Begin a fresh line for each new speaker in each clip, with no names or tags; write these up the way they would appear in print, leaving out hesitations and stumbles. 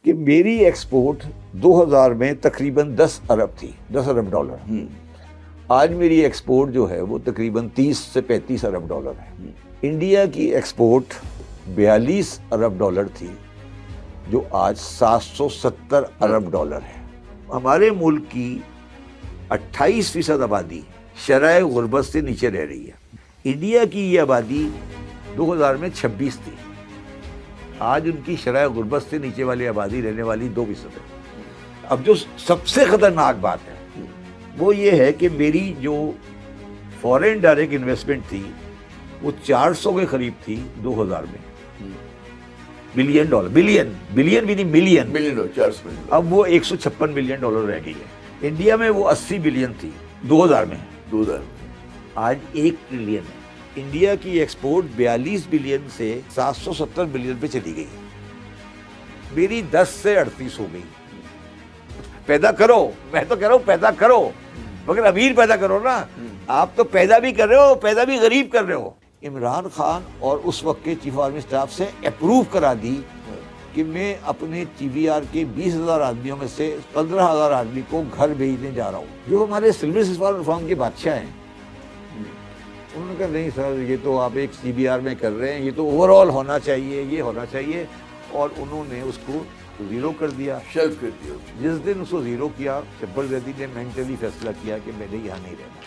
کہ میری ایکسپورٹ 2000 میں تقریباً 10 ارب تھی، 10 ارب ڈالر. آج میری ایکسپورٹ جو ہے وہ تقریباً 30 سے 35 ارب ڈالر ہے. انڈیا کی ایکسپورٹ 42 ارب ڈالر تھی جو آج 770 ارب ڈالر ہے. ہمارے ملک کی 28% آبادی شرح غربت سے نیچے رہ رہی ہے. انڈیا کی یہ آبادی 2000 میں 26 تھی، آج ان کی شرح غربت سے نیچے والی آبادی رہنے والی 2% ہے. اب جو سب سے خطرناک بات ہے وہ یہ ہے کہ میری جو فورن ڈائریکٹ انویسٹمنٹ تھی وہ 400 کے قریب تھی 2000 میں، بلین ڈالر، بلین بھی نہیں، ملین.
400 ملین.
اب وہ 156 بلین ڈالر رہ گئی ہے. انڈیا میں وہ 80 بلین تھی 2000 میں،
2000.
آج 1 ٹریلین ہے. انڈیا کی ایکسپورٹ 42 بلین سے 770 بلین پہ چلی گئی. میری 10 سے 38 ہو گئی. پیدا کرو، میں تو کہہ رہا ہوں پیدا کرو، مگر امیر پیدا کرو نا. آپ تو پیدا بھی کر رہے ہو، پیدا بھی غریب کر رہے ہو. عمران خان اور اس وقت کے چیف آرمی اسٹاف سے اپروو کرا دی کہ میں اپنے ٹی وی آر کے 20,000 آدمیوں میں سے 15,000 آدمی کو گھر بھیجنے جا رہا ہوں، جو ہمارے سول سسٹم ریفارم کے بادشاہ ہیں. انہوں نے کہا نہیں سر، یہ تو آپ ایک سی بی آر میں کر رہے ہیں، یہ تو اوور آل ہونا چاہیے، یہ ہونا چاہیے. اور انہوں نے اس کو زیرو کر دیا،
شیلف کر دیا.
جس دن اس کو زیرو کیا شبر زیدی نے مینٹلی فیصلہ کیا کہ میں نے یہاں نہیں رہنا.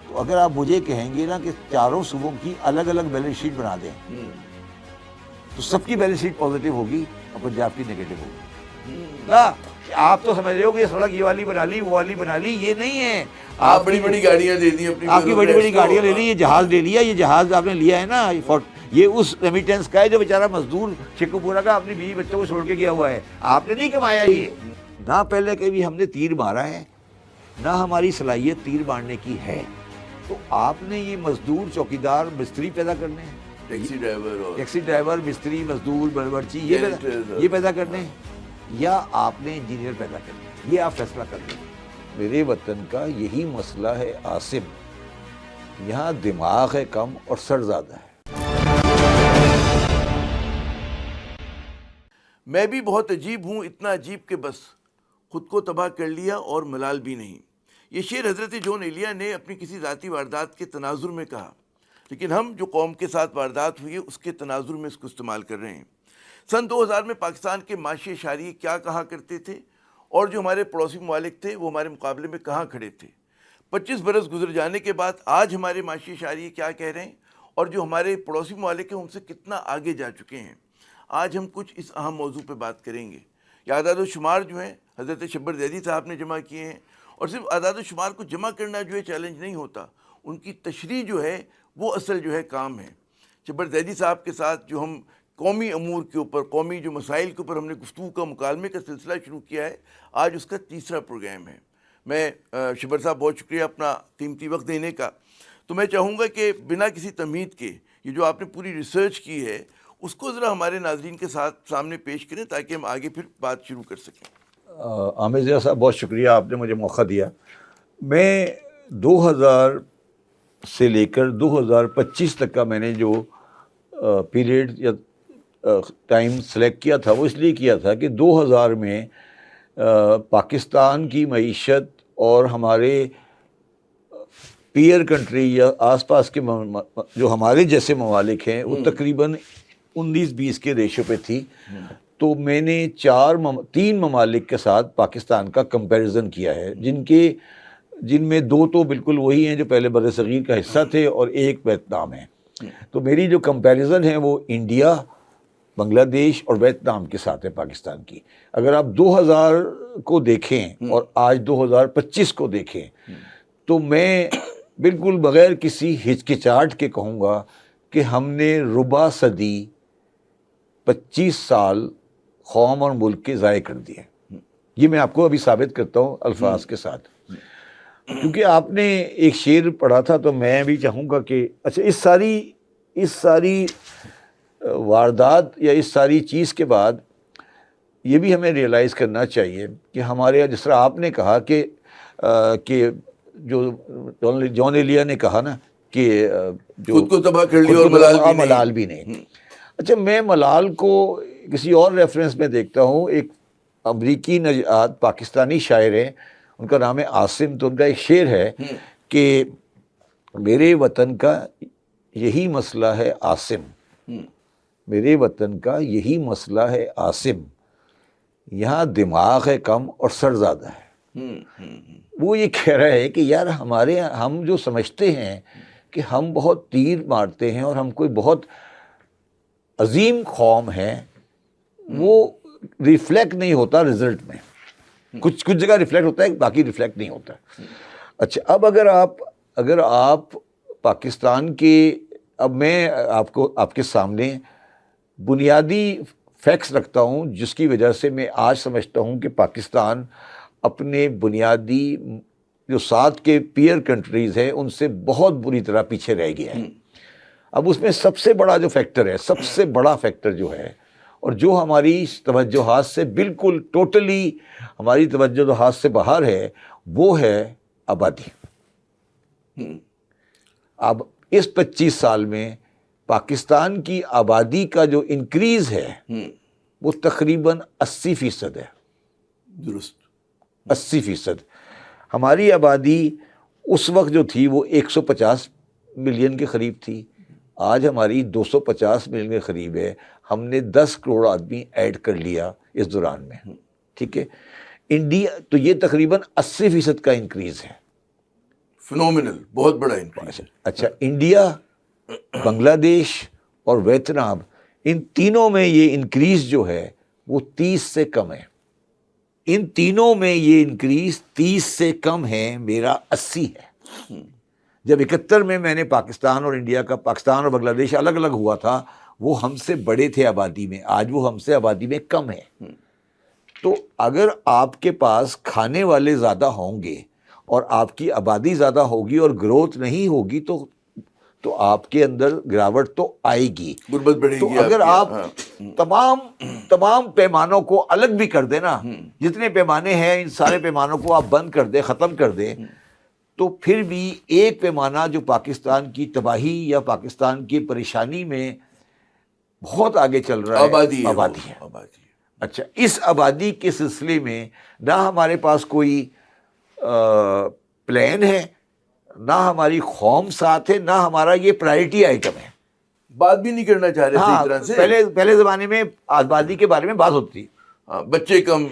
تو اگر آپ مجھے کہیں گے نا کہ چاروں صوبوں کی الگ الگ بیلنس شیٹ بنا دیں تو سب کی بیلنس شیٹ پازیٹیو ہوگی اور پنجاب کی نیگیٹو ہوگی. نا آپ تو سمجھ رہے ہو کہ یہ سڑک یہ والی بنا لی، وہ والی بنا لی، یہ نہیں ہے.
آپ بڑی بڑی گاڑیاں دے دی اپنی،
آپ کی بڑی بڑی گاڑیاں لے لی، یہ جہاز لے لیا، یہ جہاز آپ نے لیا ہے نا، یہ اس ریمیٹنس کا ہے جو بیچارہ مزدور شیخو پورا کا اپنی بیوی بچوں کو چھوڑ کے گیا ہوا ہے. آپ نے نہیں کمایا یہ. نہ پہلے کبھی ہم نے تیر مارا ہے، نہ ہماری صلاحیت تیر مارنے کی ہے. تو آپ نے یہ مزدور، چوکیدار، مستری پیدا کرنے ہیں، ٹیکسی ڈرائیور، مستری، مزدور، برچی، یہ پیدا کرنے ہیں، یا آپ نے انجینئر پیدا کرنے ہیں؟ یہ آپ فیصلہ کر لیں. میرے وطن کا یہی مسئلہ ہے عاصم، یہاں دماغ ہے کم اور سر زیادہ ہے.
میں بھی بہت عجیب ہوں، اتنا عجیب کہ بس خود کو تباہ کر لیا اور ملال بھی نہیں. یہ شعر حضرت جون ایلیا نے اپنی کسی ذاتی واردات کے تناظر میں کہا، لیکن ہم جو قوم کے ساتھ واردات ہوئی ہے اس کے تناظر میں اس کو استعمال کر رہے ہیں. سن 2000 میں پاکستان کے معاشی اشاریے کیا کہا کرتے تھے اور جو ہمارے پڑوسی ممالک تھے وہ ہمارے مقابلے میں کہاں کھڑے تھے. 25 برس گزر جانے کے بعد آج ہمارے معاشی اشاریے کیا کہہ رہے ہیں اور جو ہمارے پڑوسی ممالک ہیں ان سے کتنا آگے جا چکے ہیں. آج ہم کچھ اس اہم موضوع پہ بات کریں گے. یہ اعداد و شمار جو ہیں حضرت شبر زیدی صاحب نے جمع کیے ہیں، اور صرف اعداد و شمار کو جمع کرنا جو ہے چیلنج نہیں ہوتا، ان کی تشریح جو ہے وہ اصل جو ہے کام ہے. شبر زیدی صاحب کے ساتھ جو ہم قومی امور کے اوپر، قومی جو مسائل کے اوپر ہم نے گفتگو کا، مکالمے کا سلسلہ شروع کیا ہے، آج اس کا تیسرا پروگرام ہے. میں شبر صاحب بہت شکریہ اپنا قیمتی وقت دینے کا. تو میں چاہوں گا کہ بنا کسی تمہید کے یہ جو آپ نے پوری ریسرچ کی ہے اس کو ذرا ہمارے ناظرین کے ساتھ سامنے پیش کریں تاکہ ہم آگے پھر بات شروع کر سکیں.
عامر ضیاء صاحب بہت شکریہ، آپ نے مجھے موقع دیا. میں 2000 سے لے کر 2025 تک کا میں نے جو پیریڈ یا ٹائم سلیکٹ کیا تھا وہ اس لیے کیا تھا کہ 2000 میں پاکستان کی معیشت اور ہمارے پیئر کنٹری یا آس پاس کے جو ہمارے جیسے ممالک ہیں وہ تقریباً 19-20 کے ریشو پہ تھی. تو میں نے 3 ممالک کے ساتھ پاکستان کا کمپیریزن کیا ہے، جن میں 2 تو بالکل وہی ہیں جو پہلے بر صغیر کا حصہ تھے اور ایک ویتنام ہے. تو میری جو کمپیریزن ہے وہ انڈیا، بنگلہ دیش اور ویتنام کے ساتھ ہے پاکستان کی. اگر آپ 2000 کو دیکھیں اور آج 2025 کو دیکھیں تو میں بالکل بغیر کسی ہچکچاہٹ کے کہوں گا کہ ہم نے ربع صدی 25 سال قوم اور ملک کے ضائع کر دیے. یہ میں آپ کو ابھی ثابت کرتا ہوں الفاظ کے ساتھ، کیونکہ آپ نے ایک شعر پڑھا تھا تو میں بھی چاہوں گا کہ اچھا اس ساری واردات یا اس ساری چیز کے بعد یہ بھی ہمیں ریئلائز کرنا چاہیے کہ ہمارے، جس طرح آپ نے کہا کہ جو جون ایلیا نے کہا نا کہ جو
خود کو تباہ کر لیا اور
ملال بھی نہیں. اچھا، میں ملال کو کسی اور ریفرنس میں دیکھتا ہوں. ایک امریکی نژاد پاکستانی شاعر ہیں، ان کا نام ہے عاصم، تو ان کا ایک شعر ہے کہ میرے وطن کا یہی مسئلہ ہے عاصم، میرے وطن کا یہی مسئلہ ہے عاصم، یہاں دماغ ہے کم اور سر زیادہ ہے۔ وہ یہ کہہ رہا ہے کہ یار ہم جو سمجھتے ہیں کہ ہم بہت تیر مارتے ہیں اور ہم کوئی بہت عظیم قوم ہے، وہ ریفلیکٹ نہیں ہوتا رزلٹ میں، کچھ جگہ ریفلیکٹ ہوتا ہے، باقی ریفلیکٹ نہیں ہوتا۔ اچھا، اب اگر آپ پاکستان کے، اب میں آپ کے سامنے بنیادی فیکٹس رکھتا ہوں جس کی وجہ سے میں آج سمجھتا ہوں کہ پاکستان اپنے بنیادی جو ساتھ کے پیئر کنٹریز ہیں ان سے بہت بری طرح پیچھے رہ گیا ہے۔ اب اس میں سب سے بڑا جو فیکٹر ہے، سب سے بڑا فیکٹر جو ہے، اور جو ہماری توجہات سے بالکل ٹوٹلی ہماری توجہات سے باہر ہے، وہ ہے آبادی۔ اب اس 25 سال میں پاکستان کی آبادی کا جو انکریز ہے وہ تقریباً 80% ہے۔
درست،
80%۔ ہماری آبادی اس وقت جو تھی وہ 150 ملین کے قریب تھی، آج ہماری 250 ملین کے قریب ہے۔ ہم نے 10 کروڑ آدمی ایڈ کر لیا اس دوران میں، ٹھیک ہے۔ انڈیا تو یہ تقریباً 80% کا انکریز ہے،
فنومینل، بہت بڑا انکریز۔
اچھا، انڈیا، بنگلہ دیش اور ویتنام، ان تینوں میں یہ انکریز جو ہے وہ 30 سے کم ہے۔ ان تینوں میں یہ انکریز 30 سے کم ہے، میرا 80 ہے۔ جب 71 میں نے پاکستان اور انڈیا کا، پاکستان اور بنگلہ دیش الگ الگ ہوا تھا، وہ ہم سے بڑے تھے آبادی میں، آج وہ ہم سے آبادی میں کم ہے۔ تو اگر آپ کے پاس کھانے والے زیادہ ہوں گے اور آپ کی آبادی زیادہ ہوگی اور گروتھ نہیں ہوگی تو آپ کے اندر گراوٹ تو آئے گی،
غربت بڑھے گی۔
تو اگر آپ تمام پیمانوں کو الگ بھی کر دیں نا، جتنے پیمانے ہیں ان سارے پیمانوں کو آپ بند کر دیں، ختم کر دیں، تو پھر بھی ایک پیمانہ جو پاکستان کی تباہی یا پاکستان کی پریشانی میں بہت آگے چل رہا ہے، آبادی ہے۔ اچھا، اس آبادی کے سلسلے میں نہ ہمارے پاس کوئی پلان ہے، نہ ہماری قوم ساتھ ہے، نہ ہمارا یہ پرائرٹی آئٹم ہے۔
بات بھی نہیں کرنا چاہ رہے صحیح طرح سے۔
پہلے زمانے میں آبادی کے بارے میں بات ہوتی،
بچے کم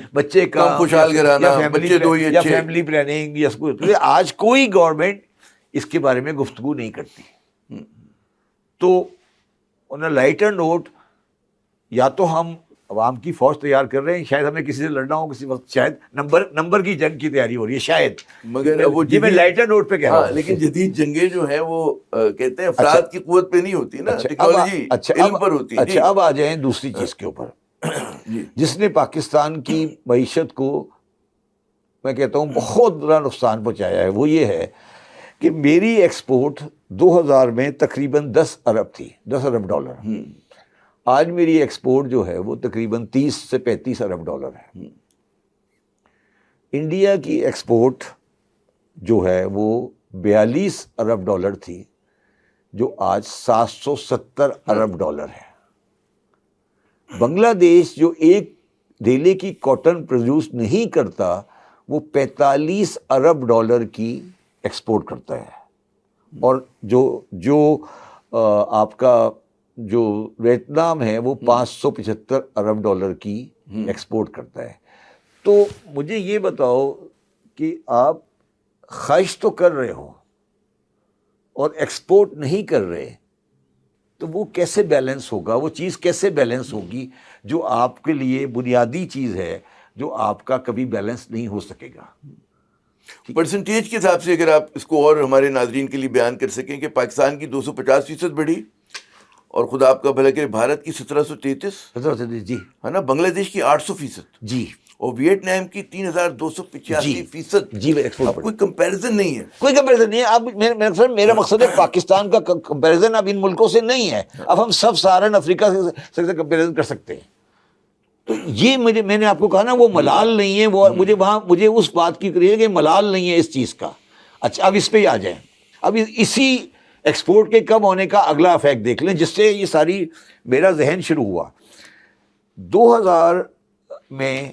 خوشحال گھرانا، بچے دو ہی
یا
اچھے،
فیملی پلاننگ یا آج کوئی گورنمنٹ اس کے بارے میں گفتگو نہیں کرتی۔ تو on a lighter note، یا تو ہم عوام کی فوج تیار کر رہے ہیں، شاید ہمیں کسی سے لڑنا ہو کسی وقت، شاید نمبر کی جنگ کی تیاری ہو رہی ہے شاید،
مگر وہ
جی میں لائٹر نوٹ پہ کہہ رہا ہوں۔
لیکن جدید جنگیں جو ہیں وہ کہتے ہیں افراد کی قوت پہ نہیں ہوتی نا، ٹیکنالوجی علم پر ہوتی ہے۔
اچھا، اب آ جائیں دوسری چیز کے اوپر جس نے پاکستان کی معیشت کو میں کہتا ہوں بہت بڑا نقصان پہنچایا ہے، وہ یہ ہے کہ میری ایکسپورٹ 2000 میں تقریباً 10 ارب تھی، 10 ارب ڈالر۔ آج میری ایکسپورٹ جو ہے وہ تقریباً 30 سے 35 ارب ڈالر ہے۔ انڈیا کی ایکسپورٹ جو ہے وہ 42 ارب ڈالر تھی، جو آج 770 ارب ڈالر ہے۔ بنگلہ دیش جو ایک دھیلے کی کاٹن پروڈیوس نہیں کرتا، وہ 45 ارب ڈالر کی ایکسپورٹ کرتا ہے، اور جو آپ کا جو ویتنام ہے وہ 575 ارب ڈالر کی ایکسپورٹ کرتا ہے۔ تو مجھے یہ بتاؤ کہ آپ خواہش تو کر رہے ہو اور ایکسپورٹ نہیں کر رہے، تو وہ کیسے بیلنس ہوگا؟ وہ چیز کیسے بیلنس ہوگی جو آپ کے لیے بنیادی چیز ہے، جو آپ کا کبھی بیلنس نہیں ہو سکے گا؟
پرسنٹیج کے حساب سے اگر آپ اس کو اور ہمارے ناظرین کے لیے بیان کر سکیں کہ پاکستان کی 250% بڑھی، اور خدا آپ کا بھلا کرے بھارت کی 1733
جی
ہے نا، بنگلہ دیش کی 800%،
جی،
اور ویتنام کی 3285%۔
جی ایکسپورٹ
اب کوئی کمپیریزن نہیں ہے،
کوئی کمپیریزن نہیں ہے۔ اب میرا مقصد ہے پاکستان کا کمپیریزن اب ان ملکوں سے نہیں ہے، اب ہم سب سہارن افریقہ سے کمپیریزن کر سکتے ہیں۔ تو یہ میں نے آپ کو کہا نا وہ ملال نہیں ہے، وہ مجھے اس بات کی کریے کہ ملال نہیں ہے اس چیز کا۔ اچھا، اب اس پہ ہی آ جائیں۔ اب اسی ایکسپورٹ کے کم ہونے کا اگلا افیکٹ دیکھ لیں جس سے یہ ساری میرا ذہن شروع ہوا۔ 2000 میں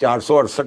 468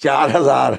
4000,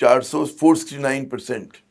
469%।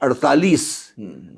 48,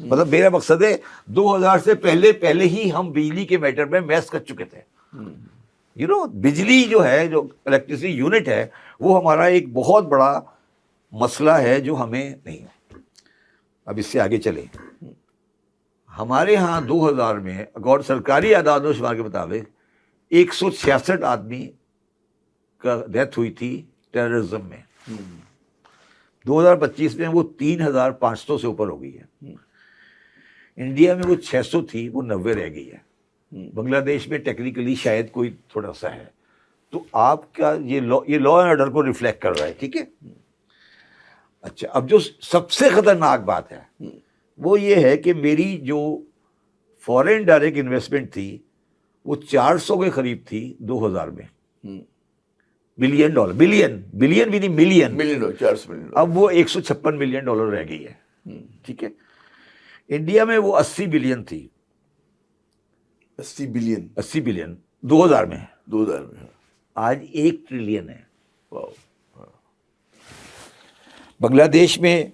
مطلب میرا مقصد ہے 2000 سے پہلے ہی ہم بجلی کے میٹر میں میس کر چکے تھے. بجلی جو ہے، جو الیکٹریسٹی یونٹ ہے، وہ ہمارا ایک بہت بڑا مسئلہ ہے جو ہمیں نہیں ہے. اب اس سے آگے چلیں. ہمارے ہاں 2000 میں اکارڈ سرکاری اعداد و شمار کے مطابق 166 آدمی کا ڈیتھ ہوئی تھی ٹیررزم میں. 2025 میں وہ 3500 سے اوپر ہو گئی ہے. انڈیا میں وہ 600 تھی، وہ 90 رہ گئی ہے. بنگلہ دیش میں ٹیکنیکلی شاید کوئی تھوڑا سا ہے. تو آپ کا یہ لا اینڈ آرڈر کو ریفلیکٹ کر رہا ہے. ٹھیک ہے. اچھا، اب جو سب سے خطرناک بات ہے وہ یہ ہے کہ میری جو فورن ڈائریکٹ انویسٹمنٹ تھی وہ 400 کے قریب تھی 2000 میں. بلین ڈالر، بلین بھی نہیں، ملین.
400 ملین.
اب وہ 156 ملین ڈالر رہ گئی ہے. ٹھیک ہے. انڈیا میں وہ 80 بلین تھی.
80 بلین
2000 میں.
2000 میں
آج 1 ٹریلین ہے.
واو.
بنگلہ دیش میں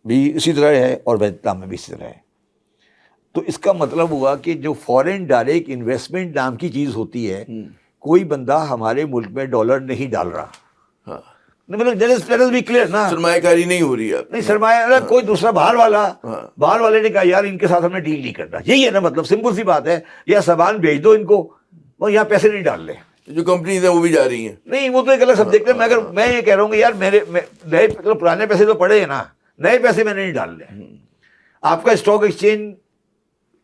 بھی اسی طرح ہے اور ویتنام میں بھی اسی طرح ہے. تو اس کا مطلب ہوا کہ جو فورن ڈائریکٹ انویسٹمنٹ نام کی چیز ہوتی ہے، کوئی بندہ ہمارے ملک میں ڈالر نہیں ڈال رہا.
ہاں،
مطلب بھی کلیئر نا،
سرمایہ کاری نہیں ہو رہی ہے.
نہیں سرمایہ، کوئی دوسرا باہر والے نے کہا یار ان کے ساتھ ہم نے ڈیل نہیں کرنا. یہی ہے نا مطلب، سمپل سی بات ہے. یا سامان بھیج دو ان کو، اور یہاں پیسے نہیں ڈال لیں.
جو کمپنیز ہیں وہ بھی جا رہی ہیں.
نہیں، وہ تو ایک الگ سبجیکٹ ہے. میں یہ کہہ رہا ہوں کہ یار میرے نئے پرانے پیسے تو پڑے ہیں نا، نئے پیسے میں نے نہیں ڈال لیں. آپ کا اسٹاک ایکسچینج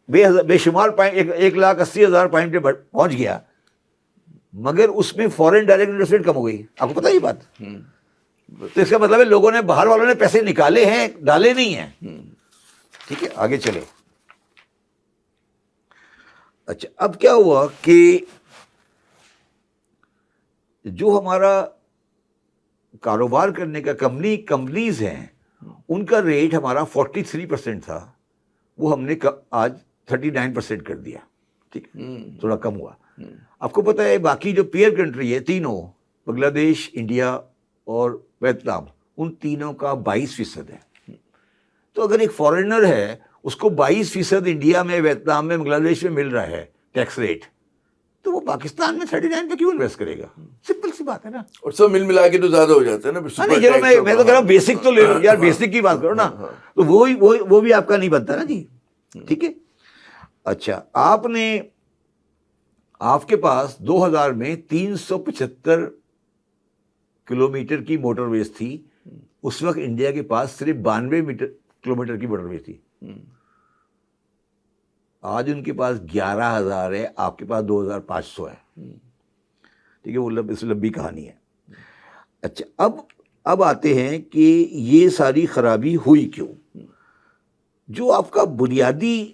بے شمار 1,80,000 پوائنٹ پہ پہنچ گیا، مگر اس میں فورن ڈائریکٹ انویسٹمنٹ کم ہو گئی. آپ کو پتہ یہ بات؟ تو اس کا مطلب ہے لوگوں نے، باہر والوں نے پیسے نکالے ہیں، ڈالے نہیں ہیں. ٹھیک ہے، آگے چلے. اچھا، اب کیا ہوا کہ جو ہمارا کاروبار کرنے کا کمپنیز ہیں، ان کا ریٹ ہمارا 43% تھا، وہ ہم نے آج 39% کر دیا. ٹھیک، تھوڑا کم ہوا. آپ کو پتہ ہے باقی جو پیئر کنٹری ہے تینوں، بنگلہ دیش، انڈیا اور ویتنام، ان تینوں کا 22% ہے. تو اگر ایک فارنر ہے، اس کو 22% انڈیا میں، ویتنام میں، بنگلہ دیش میں مل رہا ہے ٹیکس ریٹ، تو وہ پاکستان میں 39 پہ کیوں انویسٹ کرے گا؟ سمپل سی بات ہے نا.
اور سب مل کے تو زیادہ ہو جاتا ہے نا.
میں تو کہہ رہا ہوں بیسک تو لے لو یار، بیسک کی بات کرو نا. تو وہ بھی آپ کا نہیں بنتا نا جی. ٹھیک ہے. اچھا، آپ کے پاس 2000 میں 375 کلومیٹر کی موٹر ویز تھی. اس وقت انڈیا کے پاس صرف 92 کلومیٹر کی موٹر ویز تھی. آج ان کے پاس 11,000 ہے، آپ کے پاس 2,500 ہے. ٹھیک ہے، وہ اس لمبی کہانی ہے. اچھا، اب آتے ہیں کہ یہ ساری خرابی ہوئی کیوں. جو آپ کا بنیادی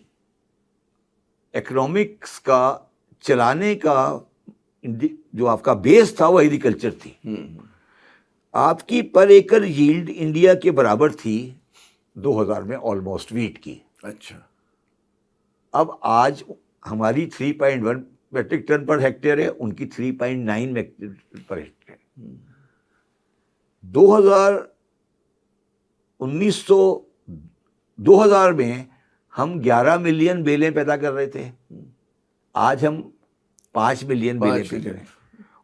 اکنامکس کا چلانے کا جو آپ کا بیس تھا وہ ایگریکلچر تھی. آپ کی پر ایکر ییلڈ انڈیا کے برابر تھی 2000 میں آلموسٹ ویٹ کی.
اچھا،
اب آج ہماری 3.1 میٹرک ٹن پر ہیکٹیئر ہے، ان کی 3.9 میٹرک ٹن پر ہیکٹیئر. 2000 میں ہم 11 ملین بیلیں پیدا کر رہے تھے، آج ہم 5 ملین بیلیں پیدا کر رہے ہیں.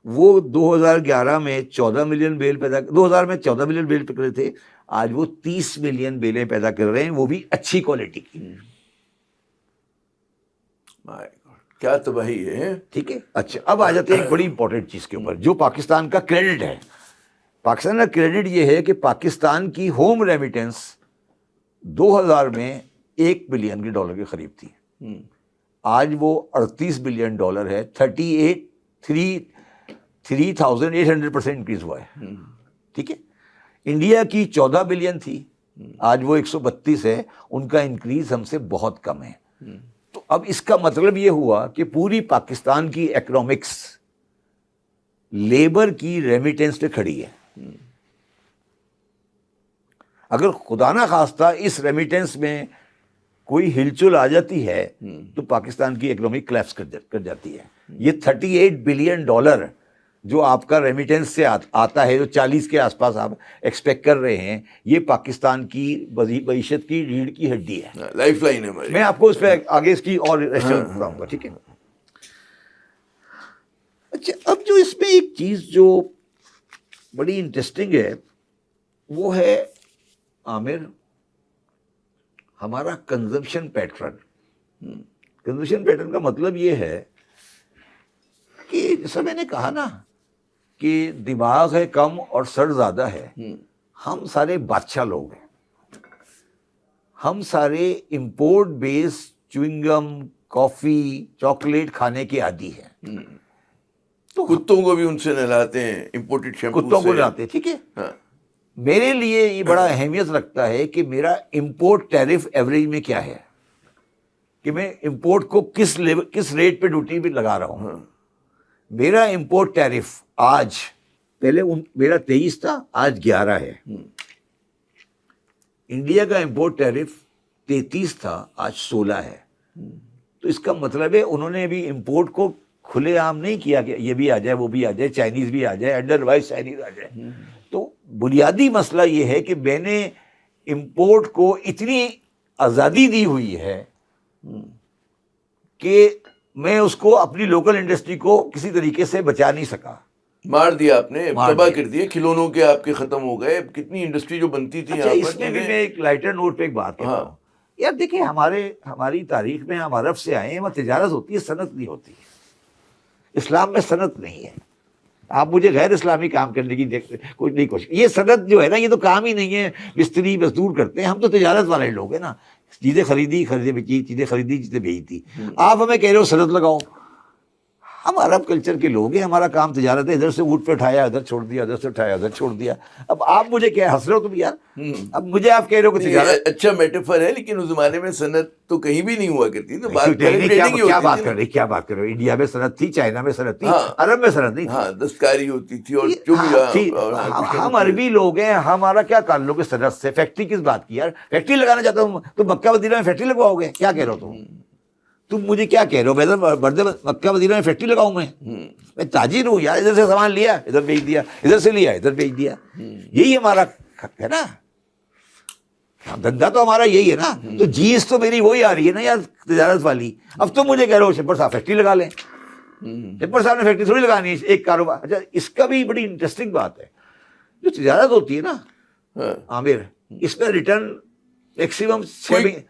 وہ 2011 میں 14 ملین بیل 2000 میں 14 ملین بیل پک رہے تھے، آج وہ 30 ملین بیلیں پیدا کر رہے ہیں، وہ بھی اچھی کوالٹی کی.
کیا تباہی ہے.
ٹھیک ہے. اچھا، اب آ جاتے ہیں ایک بڑی امپورٹنٹ چیز کے اوپر جو پاکستان کا کریڈٹ ہے. پاکستان کا کریڈٹ یہ ہے کہ پاکستان کی ہوم ریمیٹنس 2000 میں 1 بلین ڈالر کے قریب تھی. آج وہ 38 بلین ڈالر ہے. 3,800% انکریز ہوا ہے. ٹھیک ہے. انڈیا کی 14 بلین تھی، آج وہ 132 ہے. ان کا انکریز ہم سے بہت کم ہے. تو اب اس کا مطلب یہ ہوا کہ پوری پاکستان کی اکنامکس لیبر کی ریمیٹنس پہ کھڑی ہے. اگر خدا نہ خواستہ اس ریمیٹنس میں کوئی ہلچل آ جاتی ہے تو پاکستان کی اکنامی کلیپس کر جاتی ہے. یہ 38 بلین ڈالر جو آپ کا ریمیٹنس سے آتا ہے، جو 40 کے آس پاس آپ ایکسپیکٹ کر رہے ہیں، یہ پاکستان کی معیشت کی ریڑھ کی ہڈی ہے،
لائف لائن ہے ہماری.
میں آپ کو اس پہ آگے اس کی اور بتاؤں گا، ٹھیک ہے. اچھا، اب جو اس میں ایک چیز جو بڑی انٹرسٹنگ ہے وہ ہے عامر، ہمارا کنزمپشن پیٹرن. کنزمپشن پیٹرن کا مطلب یہ ہے کہ جیسا میں نے کہا نا کہ دماغ ہے کم اور سر زیادہ ہے. ہم سارے بادشاہ لوگ ہیں، ہم سارے امپورٹ بیس چوئنگم، کافی، چاکلیٹ کھانے کے عادی ہیں. تو
کتوں کو بھی ان سے نہلاتے ہیں امپورٹڈ شیمپو سے.
کتوں کو لاتے، ٹھیک ہے. میرے لیے یہ بڑا اہمیت رکھتا ہے کہ میرا امپورٹ ٹیرف ایوریج میں کیا ہے، کہ میں امپورٹ کو کس ریٹ پہ ڈیوٹی بھی لگا رہا ہوں. میرا امپورٹ ٹیرف آج، پہلے میرا 23 تھا، آج 11 ہے. انڈیا کا امپورٹ ٹیرف 33 تھا، آج 16 ہے. تو اس کا مطلب ہے انہوں نے ابھی امپورٹ کو کھلے عام نہیں کیا کہ یہ بھی آ جائے، وہ بھی آ جائے، چائنیز بھی آ جائے، انڈر وائز چائنیز آ جائے. تو بنیادی مسئلہ یہ ہے کہ میں نے امپورٹ کو اتنی آزادی دی ہوئی ہے کہ میں اس کو اپنی لوکل انڈسٹری کو کسی طریقے سے بچا نہیں سکا.
مار دیا آپ نے، تباہ کر دیا. کھلونوں کے آپ کے ختم ہو گئے. کتنی انڈسٹری جو بنتی تھی.
اچھا، اس میں بھی میں ایک لائٹر نوٹ پہ ایک بات کہتا ہوں. یار دیکھیں، ہماری تاریخ میں ہم عرب سے آئے ہیں، وہاں تجارت ہوتی ہے، صنعت نہیں ہوتی ہے. اسلام میں صنعت نہیں ہے. آپ مجھے غیر اسلامی کام کرنے کی کوئی نہیں کوشش. یہ صنعت جو ہے نا، یہ تو کام ہی نہیں ہے. مستری مزدور کرتے ہیں، ہم تو تجارت والے لوگ ہیں نا. چیزیں خریدی بیچی، چیزیں خریدی چیزیں بیچی. آپ ہمیں کہہ رہے ہو صنعت لگاؤ. ہم عرب کلچر کے لوگ ہیں، ہمارا کام تجارت ہے. ادھر سے اونٹ پہ اٹھایا ادھر چھوڑ دیا، ادھر سے اٹھایا ادھر چھوڑ دیا. اب آپ مجھے کیا ہنس رہے ہو تم یار؟ اب مجھے آپ کہہ رہے ہو کہ تجارت
اچھا میٹافر ہے، لیکن اس زمانے میں صنعت تو کہیں بھی نہیں ہوا کرتی. تو
کیا بات کر رہے ہو؟ انڈیا میں صنعت تھی، چائنا میں صنعت تھی، عرب میں صنعت نہیں تھی.
ہاں، دستکاری ہوتی تھی اور جو بھی.
ہم عربی لوگ ہیں، ہمارا کیا تعلق ہے صنعت سے؟ فیکٹری کس بات کی یار؟ فیکٹری لگانا چاہتا ہوں تو مکہ مدینہ میں فیکٹری لگواؤ گے؟ کیا کہہ رہے ہو تم مجھے کیا کہہ رہے ہو؟ مکہ مدینہ میں فیکٹری لگاؤں میں تاجر ہوں یار. ادھر سے سامان لیا ادھر بیچ دیا، ادھر سے لیا ادھر بیچ دیا. یہی ہمارا ہے نا دھندا، تو ہمارا یہی ہے نا. تو جینس تو میری وہی آ رہی ہے نا یار، تجارت والی. اب تم مجھے کہہ رہے ہو شپر صاحب فیکٹری لگا لیں. شپر صاحب نے فیکٹری تھوڑی لگانی ہے، ایک کاروبار. اچھا، اس کا بھی بڑی انٹرسٹنگ بات ہے. جو تجارت ہوتی ہے نا عامر، اس میں ریٹرن میکسیمم 6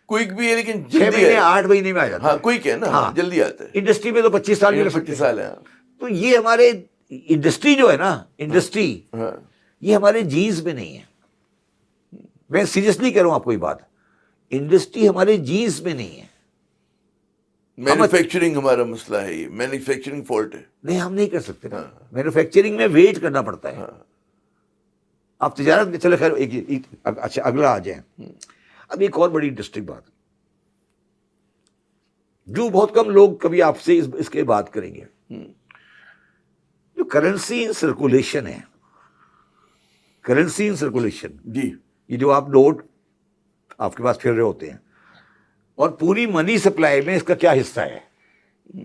کوئک بھی ہے، لیکن
6 مہینے 8 مہینے میں آ جاتا ہے.
ہاں کوئک ہے نا، جلدی آتا ہے.
انڈسٹری میں تو 25 سال بھی لگ سکتے
25 سال ہے.
تو یہ ہمارے انڈسٹری جو ہے نا، انڈسٹری یہ ہمارے جینز میں نہیں ہے. میں سیریسلی کہہ رہا ہوں آپ کو یہ بات، انڈسٹری ہمارے جینز میں نہیں ہے.
مینوفیکچرنگ ہمارا مسئلہ ہے، یہ مینوفیکچرنگ فالٹ ہے.
نہیں، ہم نہیں کر سکتے. مینوفیکچرنگ میں ویٹ کرنا پڑتا ہے. آپ تجارت میں چلے خیر. اچھا، اگلا آ جائیں. اب ایک اور بڑی انٹرسٹنگ بات جو بہت کم لوگ کبھی آپ سے اس کے بات کریں گے، جو کرنسی ان سرکولیشن ہے. کرنسی ان سرکولیشن،
جی،
یہ جو آپ نوٹ آپ کے پاس پھر رہے ہوتے ہیں، اور پوری منی سپلائی میں اس کا کیا حصہ ہے،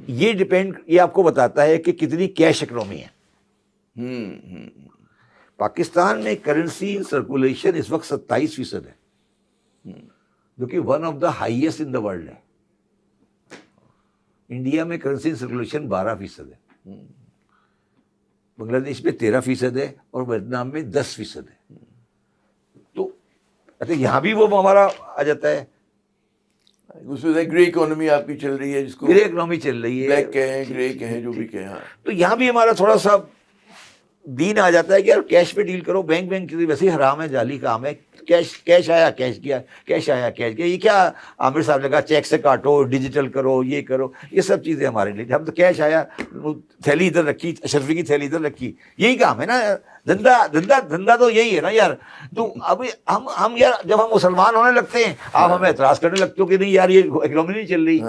یہ آپ کو بتاتا ہے کہ کتنی کیش اکنامی ہے. پاکستان میں کرنسی سرکولیشن اس وقت 27% ہے، جو کہ one of the highest in the world ہے. انڈیا میں کرنسی سرکولیشن 12% ہے، بنگلہ دیش میں 13% ہے، اور ویتنام میں 10% ہے. تو اچھا، یہاں بھی وہ ہمارا آ جاتا ہے.
اس میں گرے اکانومی آپ کی چل رہی ہے، جس کو
گرے اکنامی چل رہی ہے،
بلیک کہیں گرے کہیں جو بھی کہیں.
تو یہاں بھی ہمارا تھوڑا سا دین آ جاتا ہے کہ یار کیش پہ ڈیل کرو. بینک ویسے ہی حرام ہے، جعلی کام ہے. کیش آیا کیش گیا، کیش آیا کیش گیا. یہ کیا عامر صاحب نے کہا چیک سے کاٹو، ڈیجیٹل کرو، یہ کرو. یہ سب چیزیں ہمارے لیے. ہم تو کیش آیا، تھیلی ادھر رکھی، اشرفی کی تھیلی ادھر رکھی. یہی کام ہے نا. دھندا تو یہی ہے نا یار. تو اب ہم یار جب ہم مسلمان ہونے لگتے ہیں، آپ ہمیں اعتراض کرنے لگتے ہو کہ نہیں یار یہ اکنامی نہیں چل رہی.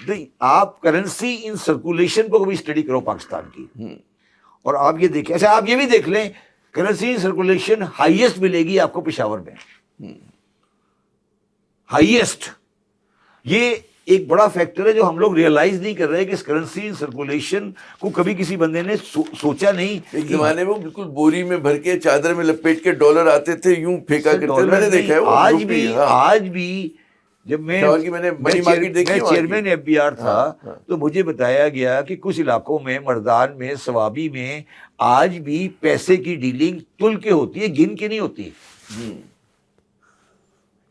نہیں، آپ کرنسی ان سرکولیشن کو بھی اسٹڈی کرو پاکستان کی، اور آپ یہ دیکھیں. اچھا، آپ یہ بھی دیکھ لیں کرنسی سرکولیشن ہائیسٹ ملے گی آپ کو پشاور میں. ہائیسٹ. یہ ایک بڑا فیکٹر ہے جو ہم لوگ ریئلائز نہیں کر رہے کہ اس کرنسی سرکولیشن کو کبھی کسی بندے نے سوچا نہیں.
ایک زمانے میں بالکل بوری میں بھر کے چادر میں لپیٹ کے ڈالر آتے تھے یوں پھینکا کرتے تھے, میں نے دیکھا ہے.
آج بھی جب میں چیئرمین ایف بی آر تھا تو مجھے بتایا گیا کہ کچھ علاقوں میں مردان میں ثوابی میں آج بھی پیسے کی ڈیلنگ تل کے ہوتی ہے, گن کے نہیں ہوتی.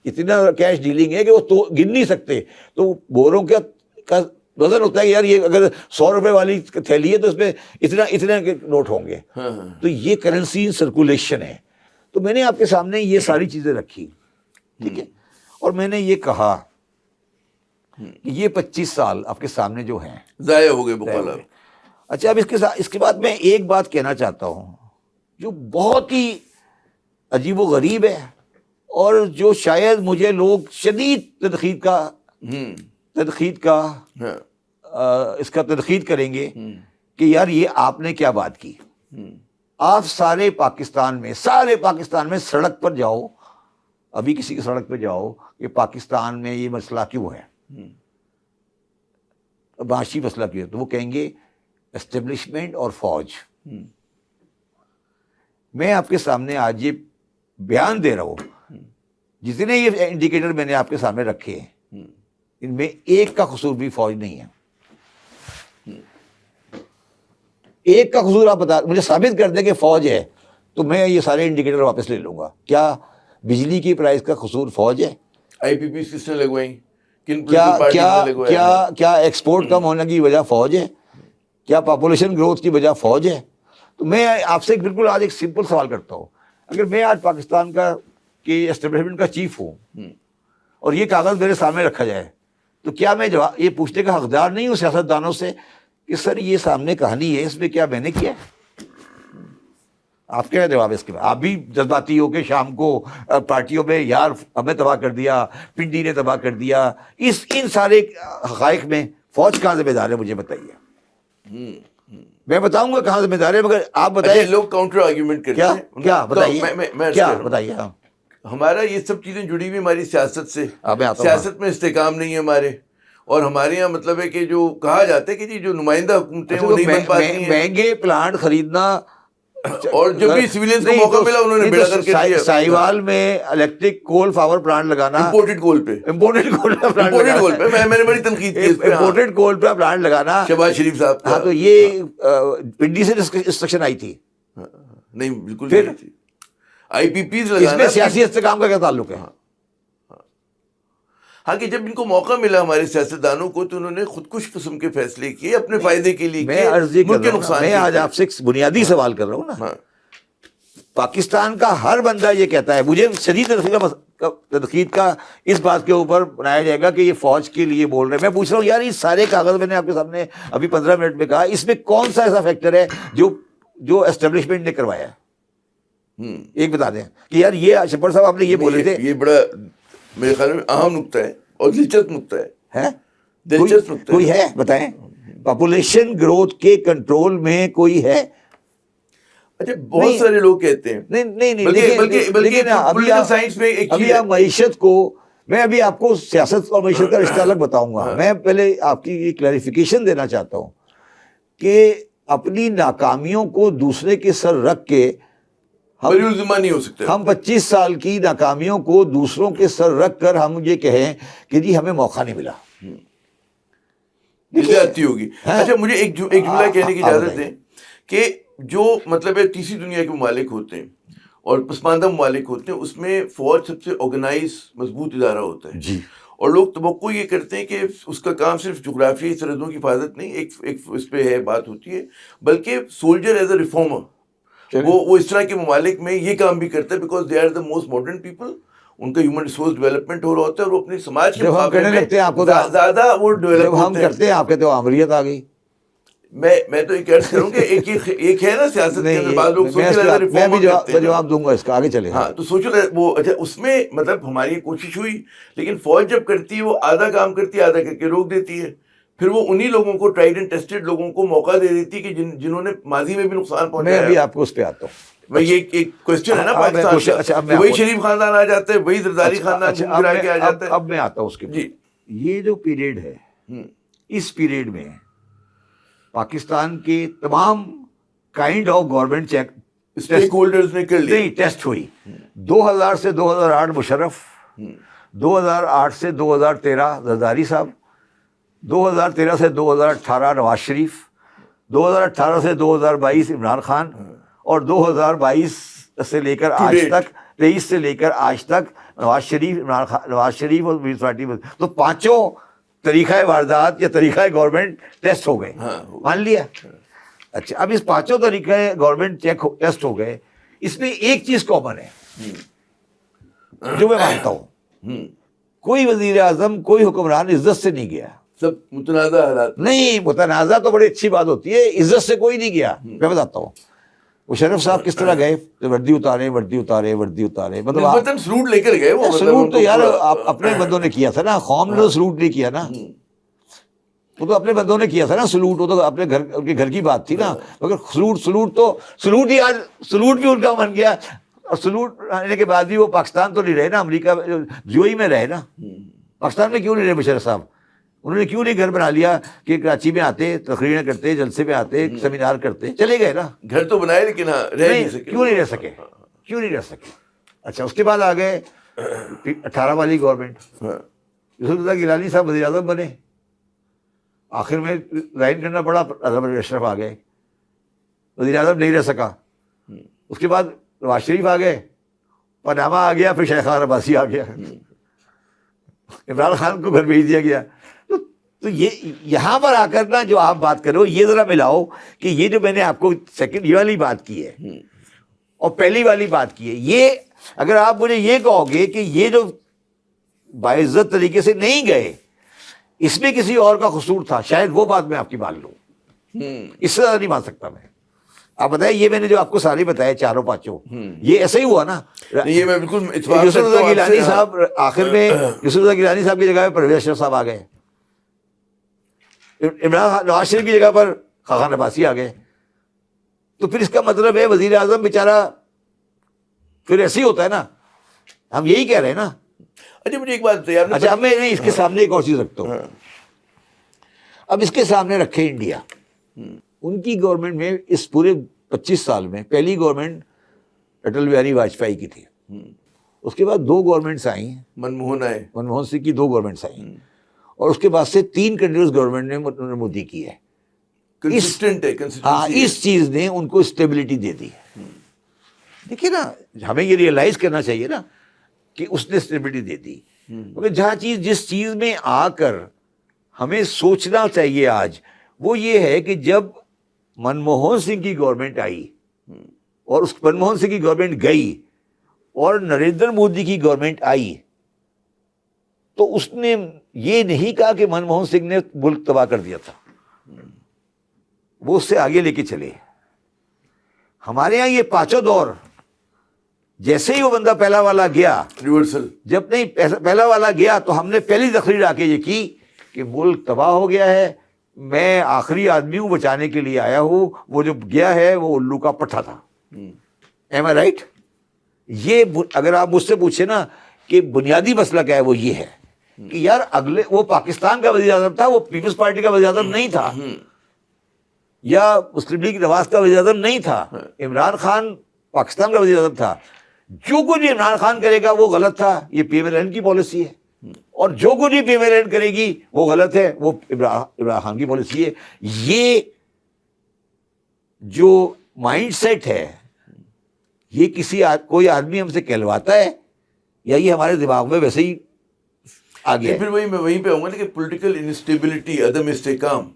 اتنا کیش ڈیلنگ ہے کہ وہ تو گن نہیں سکتے. تو بوروں کا وزن ہوتا ہے کہ یار یہ اگر 100 روپے والی تھیلی ہے تو اس پہ اتنا کے نوٹ ہوں گے. تو یہ کرنسی سرکولیشن ہے. تو میں نے آپ کے سامنے یہ ساری چیزیں رکھی, ٹھیک ہے, اور میں نے یہ کہا کہ یہ 25 سال آپ کے سامنے جو ہیں
ضائع ہو گئے بقول.
اچھا, اب اس کے بعد میں ایک بات کہنا چاہتا ہوں جو بہت ہی عجیب و غریب ہے اور جو شاید مجھے لوگ شدید تنقید کریں گے کہ یار یہ آپ نے کیا بات کی. آپ سارے پاکستان میں سڑک پر جاؤ, ابھی کسی کی سڑک پہ جاؤ کہ پاکستان میں یہ مسئلہ کیوں ہے, معاشی مسئلہ کیوں ہے, تو وہ کہیں گے اسٹیبلشمنٹ اور فوج. میں آپ کے سامنے آج یہ بیان دے رہا ہوں, جتنے یہ انڈیکیٹر میں نے آپ کے سامنے رکھے ہیں ان میں ایک کا قصور بھی فوج نہیں ہے. ایک کا قصور آپ مجھے ثابت کر دیں کہ فوج ہے تو میں یہ سارے انڈیکیٹر واپس لے لوں گا. کیا بجلی کی پرائز کا قصور فوج ہے؟
آئی پی پی کس نے لگوائیں؟
کیا ایکسپورٹ کم ہونے کی وجہ فوج ہے؟ کیا پاپولیشن گروتھ کی وجہ فوج ہے؟ تو میں آپ سے بالکل آج ایک سمپل سوال کرتا ہوں, اگر میں آج پاکستان کا کہ اسٹیبلشمنٹ کا چیف ہوں اور یہ کاغذ میرے سامنے رکھا جائے تو کیا میں یہ پوچھنے کا حقدار نہیں ہوں سیاست دانوں سے کہ سر یہ سامنے کہانی ہے, اس میں کیا میں نے کیا ہے؟ آپ کیا جواب ہے اس کے بعد؟ آپ بھی جذباتی ہو کہ شام کو پارٹیوں میں یار ہمیں تباہ کر دیا, پنڈی نے تباہ کر دیا, ان سارے حقائق میں فوج کہاں ذمہ دار ہے مجھے بتائیے. میں بتاؤں گا کہاں ذمہ دار ہے, مگر آپ بتائیے.
لوگ کاؤنٹر آرگیومنٹ کرتے ہیں.
کیا بتائیے.
ہمارا یہ سب چیزیں جڑی ہوئی ہماری سیاست سے. سیاست میں استحکام نہیں ہے ہمارے, اور ہمارے یہاں مطلب ہے کہ جو کہا جاتا ہے کہ جی جو نمائندہ حکومتیں وہ نہیں بن پاتی ہیں.
مہنگے پلانٹ خریدنا,
اور جب بھی سویلینس کو موقع ملا انہوں نے بیڑا کر کے دیا.
ساہیوال میں الیکٹرک کول پاور پلانٹ لگانا,
امپورٹڈ کول پہ میں نے بڑی تنقید کی.
امپورٹڈ کول پہ پلانٹ لگانا
شہباز شریف صاحب کا.
ہاں, تو یہ پنڈی سے انسٹرکشن آئی تھی؟
نہیں, بالکل نہیں تھی. آئی پی پیز لگانا,
اس میں سیاسی استحکام کا کیا تعلق ہے؟
ہاں کہ جب ان کو موقع ملا ہمارے سیاستدانوں کو تو انہوں نے خودکش قسم کے فیصلے کیے اپنے فائدے کے لیے.
میں آج آپ سے بنیادی سوال کر رہا ہوں نا, پاکستان کا ہر بندہ یہ کہتا ہے, مجھے شدید تنقید کا اس بات کے اوپر بنایا جائے گا کہ یہ فوج کے لیے بول رہے ہیں. میں پوچھ رہا ہوں یار یہ سارے کاغذ میں نے آپ کے سامنے ابھی 15 منٹ میں کہا, اس میں کون سا ایسا فیکٹر ہے جو اسٹیبلشمنٹ نے کروایا ہے؟ ایک بتا دیں کہ یار یہ شپر صاحب آپ نے یہ بولے تھے.
یہ بڑا میرے خیال میں اہم نقطہ ہے اور دلچسپ نقطہ ہے. دلچسپ نقطہ
کوئی ہے بتائیں, پاپولیشن گروتھ کے کنٹرول میں کوئی ہے؟
اچھا, بہت سارے لوگ کہتے ہیں
نہیں,
بلکہ سائنس میں
ابھی آپ معیشت کو, میں ابھی آپ کو سیاست اور معیشت کا رشتہ الگ بتاؤں گا. میں پہلے آپ کی یہ کلیریفیکیشن دینا چاہتا ہوں کہ اپنی ناکامیوں کو دوسرے کے سر رکھ کے
نہیں ہو سکتا.
ہم 25 سال کی ناکامیوں کو دوسروں کے سر رکھ کر ہم یہ کہیں کہ جی ہمیں موقع نہیں ملا,
زیادتی ہوگی. اچھا, مجھے ایک جملہ کہنے کی اجازت دیں کہ جو مطلب ہے تیسری دنیا کے ممالک ہوتے ہیں اور پسماندہ ممالک ہوتے ہیں, اس میں فوج سب سے آرگنائز مضبوط ادارہ ہوتا ہے جی. اور لوگ توقع یہ کرتے ہیں کہ اس کا کام صرف جغرافیائی سرحدوں کی حفاظت نہیں, ایک اس پہ ہے بات ہوتی ہے, بلکہ سولجر ایز اے ریفارمر وہ اس طرح کے ممالک میں یہ کام بھی کرتا ہے because they are the most modern people. ان کا ہیومن ریسورس ڈیولپمنٹ ہو رہا ہوتا ہے اور وہ اپنے سماج کے مقابلے میں زیادہ وہ ڈیولپ
ہم کرتے ہیں. آپ کہتے ہو آمریت آ گئی.
میں تو یہ کہہ کروں کہ ایک ہے نا سیاست کے اندر بعض لوگ
میں بھی جواب دوں گا اس کا, آگے چلے.
ہاں, تو سوچو وہ اچھا اس میں مطلب ہماری کوشش ہوئی, لیکن فوج جب کرتی ہے وہ آدھا کام کرتی ہے, آدھا کر کے روک دیتی ہے. پھر وہ انہی لوگوں کو ٹرائیڈ اینڈ ٹیسٹڈ لوگوں کو موقع دے دیتی کہ جنہوں نے ماضی میں بھی نقصان پہنچایا.
میں بھی آپ کو اس پہ آتا ہوں.
یہ ایک کوشچن ہے نا پاکستان کا, وہی شریف خاندان آ جاتا ہے, وہی زرداری خاندان گھوم پھرا کے آ جاتا ہے.
اب میں آتا ہوں اس کے.
جی,
یہ جو پیریڈ ہے اس پیریڈ میں پاکستان کے تمام kind of government check
stake holders نے کر لیا.
نہیں ٹیسٹ ہوئی. 2000 سے 2008 مشرف, 2008 سے 2013 زرداری صاحب, 2013 سے 2018 نواز شریف, 2018 سے 2022 عمران خان, اور 2022 سے لے کر آج تک 23 سے لے کر آج تک نواز شریف, عمران خان, نواز شریف اور پیپلز پارٹی. تو پانچوں طریقہ واردات یا طریقہ گورنمنٹ ٹیسٹ ہو گئے, مان لیا. اچھا, اب اس پانچوں طریقہ گورنمنٹ ٹیسٹ ہو گئے, اس میں ایک چیز کامن ہے جو میں مانتا ہوں, کوئی وزیر اعظم کوئی حکمران عزت سے نہیں گیا.
سب متنازع حالات.
نہیں, متنازع تو بڑی اچھی بات ہوتی ہے, عزت سے کوئی نہیں گیا. میں بتاتا ہوں مشرف صاحب کس طرح گئے, وردی اتارے, مطلب
نسبتاً سلوٹ لے کر گئے. وہ
سلوٹ تو یار اپنے بندوں نے کیا تھا نا, قوم نے تو سلوٹ نہیں کیا نا, وہ تو اپنے بندوں نے کیا تھا نا سلوٹ, وہ تو اپنے گھر, ان کے گھر کی بات تھی نا. مگر سلوٹ ہی آج سلوٹ بھی ان کا بن گیا, اور سلوٹ آنے کے بعد بھی وہ پاکستان تو نہیں رہے نا, امریکہ جو ہی میں رہے نا. پاکستان میں کیوں نہیں رہے مشرف صاحب؟ انہوں نے کیوں نہیں گھر بنا لیا کہ کراچی میں آتے, تقریریں کرتے, جلسے میں آتے, سیمینار کرتے, چلے گئے نا.
گھر تو بنائے لیکن رہ نہیں سکے.
کیوں نہیں رہ سکے؟ اچھا, اس کے بعد آ گئے 18 والی گورنمنٹ, یوسف اللہ گیلانی صاحب وزیر اعظم بنے, آخر میں رائن کرنا پڑا, اظہر اشرف آ گئے, وزیر اعظم نہیں رہ سکا. اس کے بعد نواز شریف آ گئے, پاناما آ گیا, پھر شیخ عباسی آ گیا, عمران خان کو گھر بھیج دیا گیا. تو یہ یہاں پر آ کر نا جو آپ بات کرو, یہ ذرا ملاؤ کہ یہ جو میں نے آپ کو سیکنڈ یہ والی بات کی ہے اور پہلی والی بات کی ہے, یہ اگر آپ مجھے یہ کہو گے کہ یہ جو باعزت طریقے سے نہیں گئے اس میں کسی اور کا قصور تھا, شاید وہ بات میں آپ کی مان لوں, اس سے زیادہ نہیں مان سکتا میں. آپ بتائیں, یہ میں نے جو آپ کو سارے بتایا چاروں پانچوں, یہ ایسا ہی ہوا نا.
یہ میں بالکل
یوسف اللہ گیلانی صاحب آخر میں, یوسف اللہ گیلانی صاحب کی جگہ پہ پرویز اشرف صاحب آ گئے, عمران نواز شریف کی جگہ پر خاقان عباسی آ گئے. تو پھر اس کا مطلب ہے وزیر اعظم بیچارہ پھر ایسے ہی ہوتا ہے نا, ہم یہی کہہ رہے ہیں نا.
اچھا مجھے ایک بات بتائیے.
اچھا, اب میں نہیں اس کے سامنے ایک اور چیز رکھتا ہوں. اب اس کے سامنے رکھے انڈیا, ان کی گورنمنٹ میں اس پورے 25 سال میں پہلی گورنمنٹ اٹل بہاری واجپئی کی تھی, اس کے بعد 2 گورنمنٹس آئیں, منموہن سنگھ کی 2 گورنمنٹس آئیں, اور اس کے بعد سے 3 کنٹینیوس گورنمنٹ نے مودی کی ہے. ہاں, اس چیز نے ان کو اسٹیبلٹی دے دی. دیکھیے نا, ہمیں یہ ریئلائز کرنا چاہیے نا کہ اس نے اسٹیبلٹی دے دی. مگر جس چیز میں آ کر ہمیں سوچنا چاہیے آج, وہ یہ ہے کہ جب منموہن سنگھ کی گورنمنٹ آئی اور اس منموہن سنگھ کی گورنمنٹ گئی اور نریندر مودی کی گورنمنٹ آئی, تو اس نے یہ نہیں کہا کہ منموہن سنگھ نے ملک تباہ کر دیا تھا, وہ اس سے آگے لے کے چلے. ہمارے یہاں یہ پانچوں دور, جیسے ہی وہ بندہ پہلا والا گیا
ریورسل,
جب نہیں پہلا والا گیا تو ہم نے پہلی تقریر آ کے یہ کی کہ ملک تباہ ہو گیا ہے, میں آخری آدمی ہوں, بچانے کے لیے آیا ہوں, وہ جو گیا ہے وہ الو کا پٹھا تھا. ایم آئی رائٹ؟ یہ اگر آپ مجھ سے پوچھیں نا کہ بنیادی مسئلہ کیا ہے, وہ یہ ہے کہ یار وہ پاکستان کا وزیر اعظم تھا, وہ پیپلز پارٹی کا وزیر اعظم نہیں تھا, یا مسلم لیگ نواز کا وزیر اعظم نہیں تھا. عمران خان پاکستان کا وزیر اعظم تھا. جو کچھ بھی عمران خان کرے گا وہ غلط تھا, یہ پی ایم ایل این کی پالیسی ہے, اور جو کچھ بھی پی ایم ایل این کرے گی وہ غلط ہے, وہ عمران خان کی پالیسی ہے. یہ جو مائنڈ سیٹ ہے, یہ کوئی آدمی ہم سے کہلواتا ہے یا یہ ہمارے دماغ میں ویسے ہی آ گیا؟
پھر میں وہیں پہ آؤں گا نا کہ پولیٹیکل انسٹیبلٹی, عدم استحکام,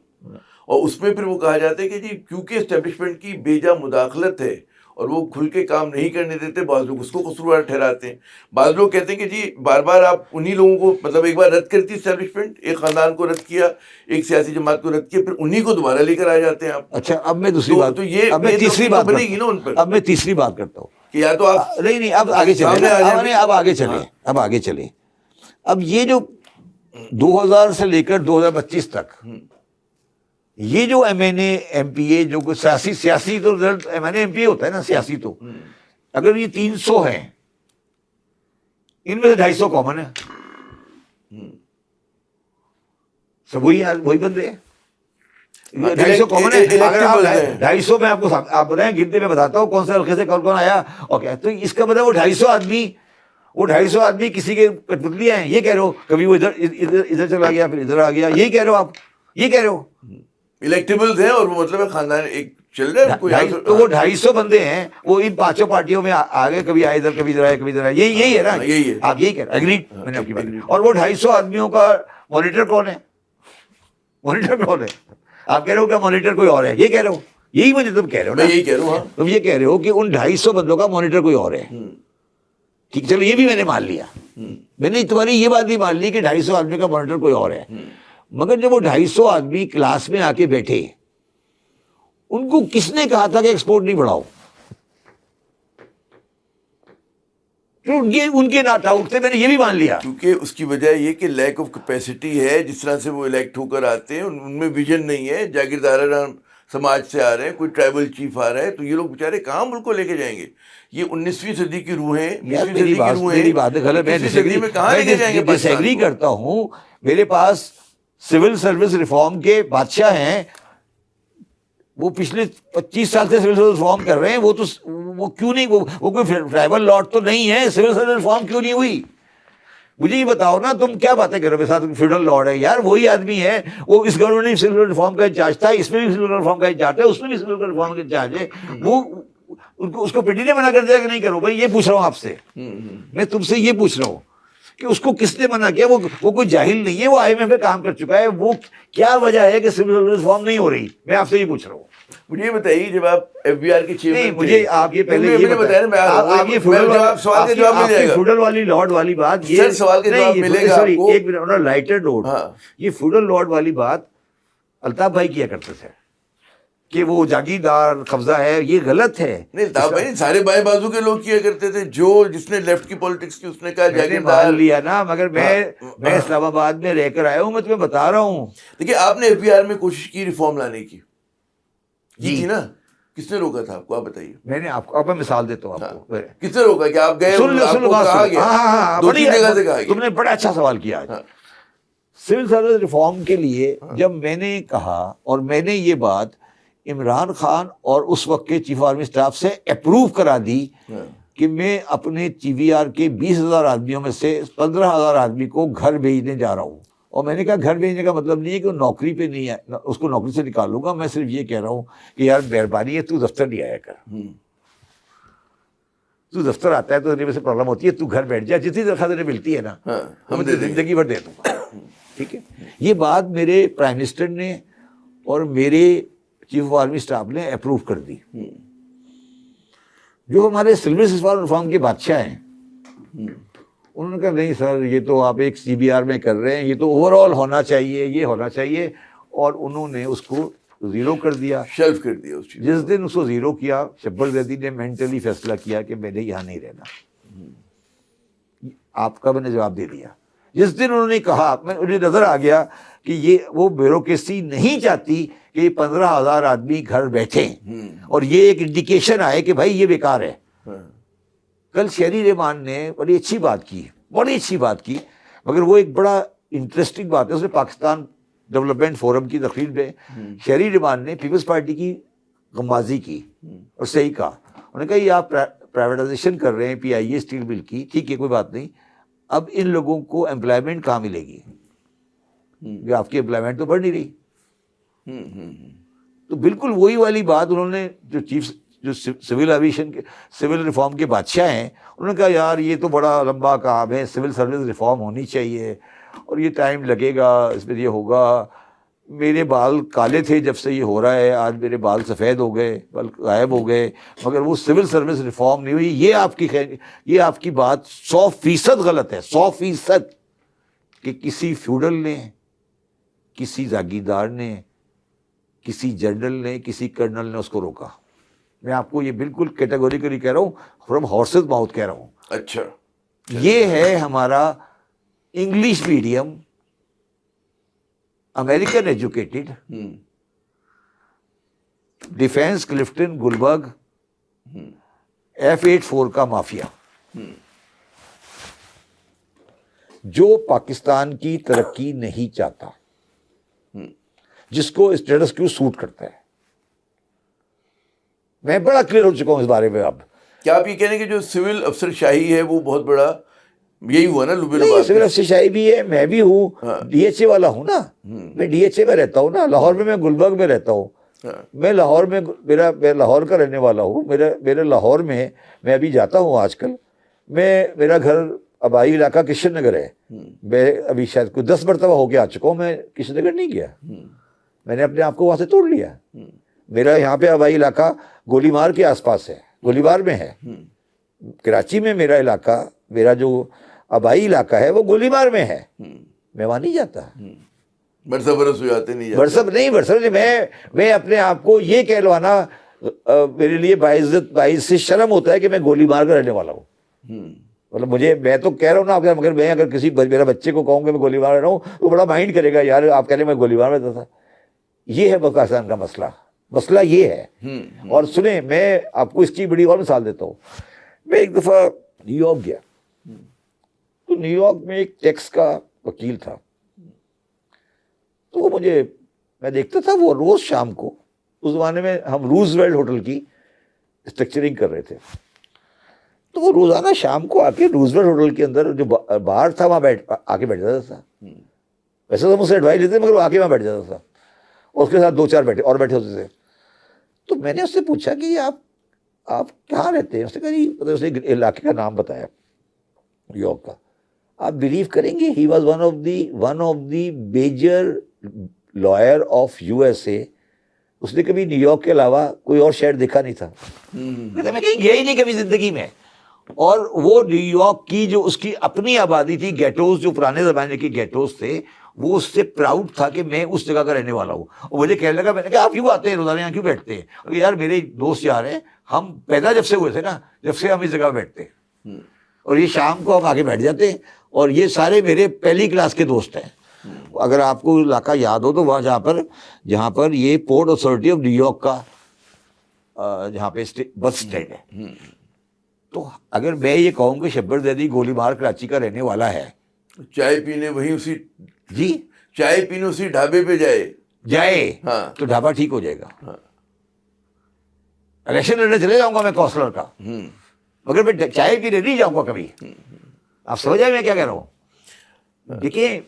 اور اس میں پھر وہ کہا جاتا ہے کہ جی کیونکہ اسٹیبلشمنٹ کی بیجا مداخلت ہے اور وہ کھل کے کام نہیں کرنے دیتے, بعض لوگ اس کو قصوروار ٹھہراتے ہیں. بعض لوگ کہتے ہیں کہ جی بار بار آپ انہی لوگوں کو, مطلب ایک بار رد کرتی اسٹیبلشمنٹ, ایک خاندان کو رد کیا, ایک سیاسی جماعت کو رد کیا, پھر انہی کو دوبارہ لے کر آ جاتے ہیں آپ.
اچھا, اب میں دوسری بات,
تو یہ
تیسری بات
بنے گی نا ان پر.
اب میں تیسری بات کرتا ہوں
کہ یا تو آپ
نہیں, اب آگے چلیں. اب یہ جو 2000 سے لے کر 2025 تک یہ جو M N A M P A, جو سیاسی تو result M N A M P A ہوتا ہے نا, سیاسی تو اگر یہ 300 ہیں, ان میں سے 250 کامن ہے. سب وہی بندے ہیں. 250 کون ہے؟ اگر آپ 250 میں آپ کو آپ بتائیں گنتے میں بتاتا ہوں کون سے حلقے سے کون کون آیا. اوکے, تو اس کا مطلب وہ 250 آدمی کسی کے کٹپتلی ہیں, یہ کہہ رہے ہو. کبھی وہ ادھر چلا گیا, پھر ادھر آ گیا, یہی کہہ رہے ہو آپ, یہ کہہ رہے ہو.
الیکٹیبلز ہیں اور وہ مطلب خاندان ایک چل رہا ہے.
تو وہ 250 بندے ہیں, وہ ان 5 پارٹیوں میں آگے, کبھی آئے ادھر, کبھی ادھر آئے, کبھی ادھر آئے. یہی ہے نا, آپ یہی کہہ رہے ہیں. ایگریڈ, میں نے آپ کی بات. اور وہ 250 آدمیوں کا مانیٹر کون ہے؟ مانیٹر کون ہے؟ آپ کہہ رہے ہو کیا مانیٹر کوئی اور ہے؟ یہ کہہ رہے ہو, یہی مجھے تم کہہ رہے ہو نا,
یہی کہہ رہا ہوں.
تم یہ کہہ رہے ہو کہ ان 250 بندوں کا مانیٹر کوئی اور ہے. ٹھیک, چلو یہ بھی میں نے مان لیا. میں نے تمہاری یہ بات بھی مان لی کہ 250 آدمی کا مانیٹر کوئی اور ہے. مگر جب وہ 250 آدمی کلاس میں آ کے بیٹھے, ان کو کس نے کہا تھا کہ ایکسپورٹ نہیں بڑھاؤ؟ ان کے ناٹ آؤٹ تھے, میں نے یہ بھی مان لیا.
کیونکہ اس کی وجہ یہ کہ لیک آف کیپیسٹی ہے. جس طرح سے وہ الیکٹ ہو کر آتے ہیں ان میں ویژن نہیں ہے. جاگیردارانہ سماج سے آ رہے ہیں, کوئی ٹرائبل چیف آ رہا ہے, تو یہ لوگ بیچارے کہاں ملک کو لے کے جائیں گے؟ یہ 19ویں صدی کی روح ہیں, 20ویں صدی کی روح ہیں.
میری بات غلط, میں
کہاں لے کے جائیں گے؟
ڈس ایگری کرتا ہوں. میرے پاس سول سروس ریفارم کے بادشاہ ہیں, وہ پچھلے 25 سال سے سول سروس ریفارم کر رہے ہیں. وہ کیوں نہیں, وہ کوئی ٹرائبل لارڈ تو نہیں ہے, سول سروس ریفارم کیوں نہیں ہوئی؟ مجھے یہ بتاؤ نا, تم کیا باتیں کرو میرے ساتھ. فیوڈل لارڈ ہے یار, وہی آدمی ہے. وہ اس گورنمنٹ میں سول ریفارم کا انچارج تھا, اس میں بھی سول ریفارم کا انچارج ہے, اس میں بھی سول ریفارم کا انچارج ہے. وہ اس کو پیٹی نے منع کر دیا کہ نہیں کرو. بھائی یہ پوچھ رہا ہوں آپ سے, میں تم سے یہ پوچھ رہا ہوں کہ اس کو کس نے منع کیا؟ وہ کوئی جاہل نہیں ہے, وہ آئی ایم ایف میں کام کر چکا ہے. وہ کیا وجہ ہے کہ سول ریفارم نہیں ہو رہی؟ میں آپ سے یہ پوچھ رہا ہوں.
مجھے یہ بتائیے, جب آپ ایف بی آر کے چیف
نہیں, مجھے آپ یہ پہلے یہ بتائیں, آپ یہ فیوڈل والی لارڈ والی بات, یہ
سوال کے جواب ملے گا.
سوری ایک منٹ, لائٹر نوٹ. یہ فیوڈل لارڈ والی بات الطاف بھائی کیا کرتے تھے کہ وہ جاگیردار قبضہ ہے, یہ غلط ہے.
نہیں الطاف بھائی, سارے بائیں بازو کے لوگ کیا کرتے تھے. جس نے لیفٹ کی پالیٹکس کی اس نے کہا جاگیردار. مان
لیا نا, مگر میں اسلام آباد میں رہ کر آیا ہوں, میں تمہیں بتا رہا ہوں.
دیکھیے, آپ نے ایف بی آر میں کوشش کی ریفارم لانے کی, تھی نا. کس نے روکا تھا آپ کو, آپ بتائیے.
میں نے آپ کو, اب میں مثال دیتا ہوں آپ کو.
کس نے روکا کہ آپ گئے؟ دو تین جگہ سے کہا.
تم نے بڑا اچھا سوال کیا. سول سروس ریفارم کے لیے جب میں نے کہا, اور میں نے یہ بات عمران خان اور اس وقت کے چیف آرمی اسٹاف سے اپروو کرا دی کہ میں اپنے ٹی وی آر کے 20,000 آدمیوں میں سے 15,000 آدمی کو گھر بھیجنے جا رہا ہوں. اور میں نے کہا گھر بھیجنے کا مطلب نہیں ہے کہ وہ نوکری پہ نہیں ہے, اس کو نوکری سے نکالوں گا. میں صرف یہ کہہ رہا ہوں کہ یار مہربانی ہے, تو دفتر نہیں آیا کر. تو دفتر آتا ہے تو میرے سے پرابلم ہوتی ہے, تو گھر بیٹھ جا, جتنی تنخواہ تجھے ملتی ہے نا ہم زندگی بھر دے دوں گا. ٹھیک ہے, یہ بات میرے پرائم منسٹر نے اور میرے چیف آف آرمی اسٹاف نے اپروو کر دی. جو ہمارے سروس ریفارم کے بادشاہ ہیں, انہوں نے کہا نہیں سر, یہ تو آپ ایک سی بی آر میں کر رہے ہیں, یہ تو اوور آل ہونا چاہیے, یہ ہونا چاہیے. اور انہوں نے اس کو زیرو کر دیا,
شیلف کر دیا.
جس دن اس کو زیرو کیا, شبر زیدی نے مینٹلی فیصلہ کیا کہ میں نے یہاں نہیں رہنا. آپ کا میں نے جواب دے دیا. جس دن انہوں نے کہا, مجھے نظر آ گیا کہ یہ وہ بیوروکریسی نہیں چاہتی کہ یہ 15,000 آدمی گھر بیٹھے, اور یہ ایک انڈیکیشن آئے کہ بھائی یہ بیکار ہے. کل شہری رحمان نے بڑی اچھی بات کی, مگر وہ ایک بڑا انٹرسٹنگ بات ہے. اس نے پاکستان ڈیولپمنٹ فورم کی تقریر میں شہری رحمان نے پیپلز پارٹی کی غمازی کی اور صحیح کہا. انہوں نے کہا یہ آپ پرائیویٹائزیشن کر رہے ہیں پی آئی اے اسٹیل مل کی, ٹھیک ہے کوئی بات نہیں, اب ان لوگوں کو امپلائمنٹ کہاں ملے گی؟ کہ آپ کی امپلائمنٹ تو بڑھ نہیں رہی. تو بالکل وہی والی بات انہوں نے, جو سول ایویشن کے سول ریفارم کے بادشاہ ہیں, انہوں نے کہا یار یہ تو بڑا لمبا کام ہے, سول سروس ریفارم ہونی چاہیے اور یہ ٹائم لگے گا, اس میں یہ ہوگا. میرے بال کالے تھے جب سے یہ ہو رہا ہے, آج میرے بال سفید ہو گئے, بال غائب ہو گئے, مگر وہ سول سروس ریفارم نہیں ہوئی. یہ آپ کی بات 100% غلط ہے, 100%. کہ کسی فیوڈل نے, کسی جاگیردار نے, کسی جنرل نے, کسی کرنل نے اس کو روکا. میں آپ کو یہ بالکل کیٹیگوریکلی کہہ رہا ہوں, فرام ہارسز ماؤتھ کہہ رہا ہوں.
اچھا,
یہ ہے ہمارا English medium, American educated, defence Clifton Gulberg F-84 کا مافیا, جو پاکستان کی ترقی نہیں چاہتا. جس کو اسٹیٹس کیو سوٹ کرتا ہے. میں بڑا کلیئر ہو چکا ہوں اس بارے میں. اب
کیا آپ یہ کہہ رہے ہیں کہ جو سول افسر شاہی ہے وہ بہت بڑا یہی ہوا نا لبے
نہیں,
لباب
سول افسر شاہی بھی ہے, میں بھی ہوں, ڈی ایچ اے والا ہوں نا, میں ڈی ایچ اے میں رہتا ہوں نا, لاہور میں گلبرگ میں رہتا ہوں. میں لاہور میں میں لاہور کا رہنے والا ہوں. میرے لاہور میں ابھی جاتا ہوں آج کل. میرا گھر آبائی علاقہ کشن نگر ہے. میں ابھی شاید کوئی 10 مرتبہ ہو کے آ چکا ہوں. میں کشن نگر نہیں گیا, میں نے اپنے آپ کو وہاں سے توڑ لیا. میرا یہاں پہ آبائی علاقہ گولی مار کے آس پاس ہے, گولی بار میں ہے. کراچی میں میرا علاقہ, میرا جو آبائی علاقہ ہے وہ گولی مار میں ہے. میں وہاں نہیں جاتا.
برسہ برس ہو جاتے نہیں
برسب نہیں. میں اپنے آپ کو یہ کہلوانا میرے لیے باعث سے شرم ہوتا ہے کہ میں گولی مار کر رہنے والا ہوں. مطلب میں تو کہہ رہا ہوں نا, مگر میں اگر کسی میرا بچے کو کہوں کہ میں گولی مار رہا ہوں وہ بڑا مائنڈ کرے گا, یار آپ کہہ رہے ہیں میں گولی مار رہتا تھا. یہ ہے پاکستان کا مسئلہ یہ ہے. اور سنیں, میں آپ کو اس کی بڑی اور مثال دیتا ہوں. میں ایک دفعہ نیو یارک گیا, تو نیو یارک میں ایک ٹیکس کا وکیل تھا. تو وہ میں دیکھتا تھا وہ روز شام کو, اس زمانے میں ہم روزویلٹ ہوٹل کی اسٹرکچرنگ کر رہے تھے, تو وہ روزانہ شام کو آ کے روزویلٹ ہوٹل کے اندر جو بار تھا وہاں آ کے بیٹھ جاتا تھا. ویسے تو مجھ سے ایڈوائز لیتے مگر وہ آ کے وہاں بیٹھ جاتا تھا, اور اس کے ساتھ 2-4 بیٹھے ہوتے تھے. تو میں نے اس سے پوچھا کہ آپ کہاں رہتے ہیں؟ اس نے کہا جی, اس نے علاقے کا نام بتایا نیو یارک کا. آپ بلیو کریں گے, he was one of the major lawyer of USA. اس نے کبھی نیو یارک کے علاوہ کوئی اور شہر دیکھا نہیں تھا. میں کہیں گیا ہی نہیں کبھی زندگی میں. اور وہ نیو یارک کی جو اس کی اپنی آبادی تھی, گیٹوز, جو پرانے زمانے کے گیٹوز تھے, وہ اس سے پراؤڈ تھا کہ میں اس جگہ کا رہنے والا ہوں. اور مجھے کہنے لگا, میں نے کہا آپ کیوں آتے ہیں روزانہ یہاں کیوں بیٹھتے ہیں؟ اور یار میرے دوست یار ہیں, ہم پیدا جب سے ہوئے تھے نا, جب سے ہم اس جگہ بیٹھتے ہیں, اور یہ شام کو ہم آگے بیٹھ جاتے ہیں. اور یہ سارے میرے پہلی کلاس کے دوست ہیں. اگر آپ کو علاقہ یاد ہو تو وہاں جہاں پر یہ port authority of new York کا جہاں پہ بس اسٹینڈ ہے, تو اگر میں یہ کہوں کہ شبر زیدی گولی مار کراچی کا رہنے والا ہے,
چائے پینے وہیں
جی
چائے پینے اسی ڈھابے پہ جائے
تو ڈھابا ٹھیک ہو جائے گا. الیکشن لڑنے چلے جاؤں گا میں کونسلر کا, مگر میں چائے پینے نہیں جاؤں گا کبھی. آپ سمجھ آئے میں کیا کہہ رہا ہوں؟ دیکھیں,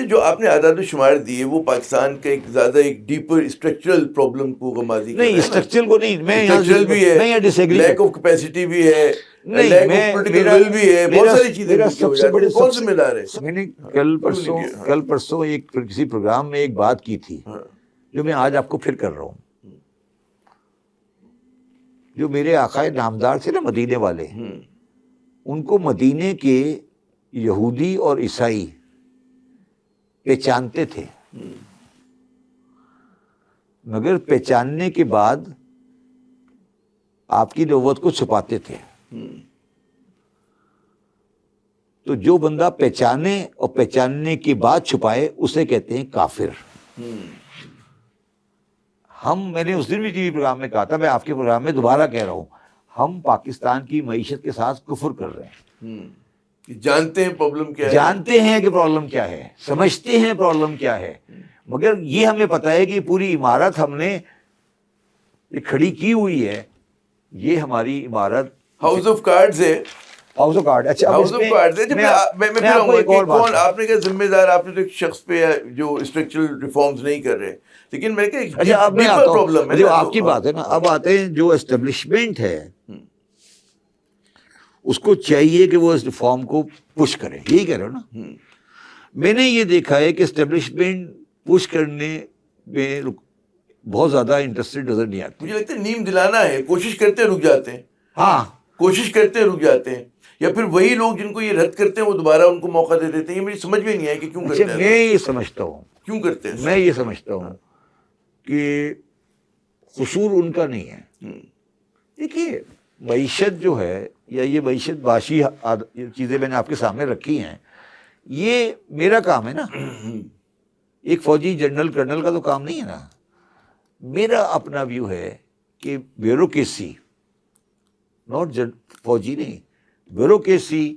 جو آپ نے اعداد و شمار دیے وہ پاکستان کا ایک زیادہ ایک ڈیپر اسٹرکچرل پرابلم کو غمازی کر رہے ہیں.
نہیں, اسٹرکچرل کو نہیں, میں
اسٹرکچرل بھی ہے, لیک آف کیپیسٹی بھی ہے, لیک آف پولیٹیکل ول بھی ہے, بہت ساری چیزیں.
سب سے بڑے
کون ذمہ دار ہے؟
میں نے کل پرسوں ایک کسی پروگرام میں ایک بات کی تھی جو میں آج آپ کو پھر کر رہا ہوں. جو میرے آقا نامدار تھے نا مدینے والے, ان کو مدینے کے یہودی اور عیسائی پہچانتے تھے, مگر پہچاننے کے بعد آپ کی نبوت کو چھپاتے تھے. تو جو بندہ پہچانے اور پہچاننے کے بعد چھپائے اسے کہتے ہیں کافر. میں نے اس دن بھی ٹی وی پروگرام میں کہا تھا, میں آپ کے پروگرام میں دوبارہ کہہ رہا ہوں, ہم پاکستان کی معیشت کے ساتھ کفر کر رہے ہیں.
جانتے ہیں پرابلم کیا ہے,
جانتے ہیں کہ پرابلم کیا ہے, سمجھتے ہیں پرابلم کیا ہے, مگر یہ ہمیں پتہ ہے کہ پوری عمارت ہم نے یہ کھڑی کی ہوئی ہے, یہ ہماری عمارت
ہاؤس آف کارڈز ہے.
House of card. اچھا,
ہاؤس آف کارڈز ہے. میں آپ کو ایک اور بات, آپ نے کہا ذمہ دار آپ نے تو ایک شخص پہ جو اسٹرکچرل ریفارمز نہیں کر رہے, لیکن میں کہا ڈیپر پرابلم ہے.
جو آپ کی بات ہے نا, اب آتے ہیں جو اسٹیبلشمنٹ ہے اس کو چاہیے کہ وہ اس ریفارم کو پش کرے, یہی کہہ رہے ہو نا. میں نے یہ دیکھا ہے کہ اسٹیبلشمنٹ پش کرنے میں بہت زیادہ انٹرسٹڈ نظر نہیں آتی.
مجھے لگتا ہے نیم دلانا ہے, کوشش کرتے رک جاتے ہیں.
ہاں,
کوشش کرتے رک جاتے ہیں, یا پھر وہی لوگ جن کو یہ رد کرتے ہیں وہ دوبارہ ان کو موقع دے دیتے ہیں. یہ میری سمجھ میں نہیں آیا کہ کیوں کرتے ہیں.
میں یہ سمجھتا ہوں,
کیوں کرتے ہیں,
میں یہ سمجھتا ہوں کہ قصور ان کا نہیں ہے. دیکھیے, معیشت جو ہے یا یہ معیشت باشی چیزیں میں نے آپ کے سامنے رکھی ہیں, یہ میرا کام ہے نا. ایک فوجی جنرل کرنل کا تو کام نہیں ہے نا. میرا اپنا ویو ہے کہ بیوروکریسی, ناٹ فوجی نہیں, بیوروکریسی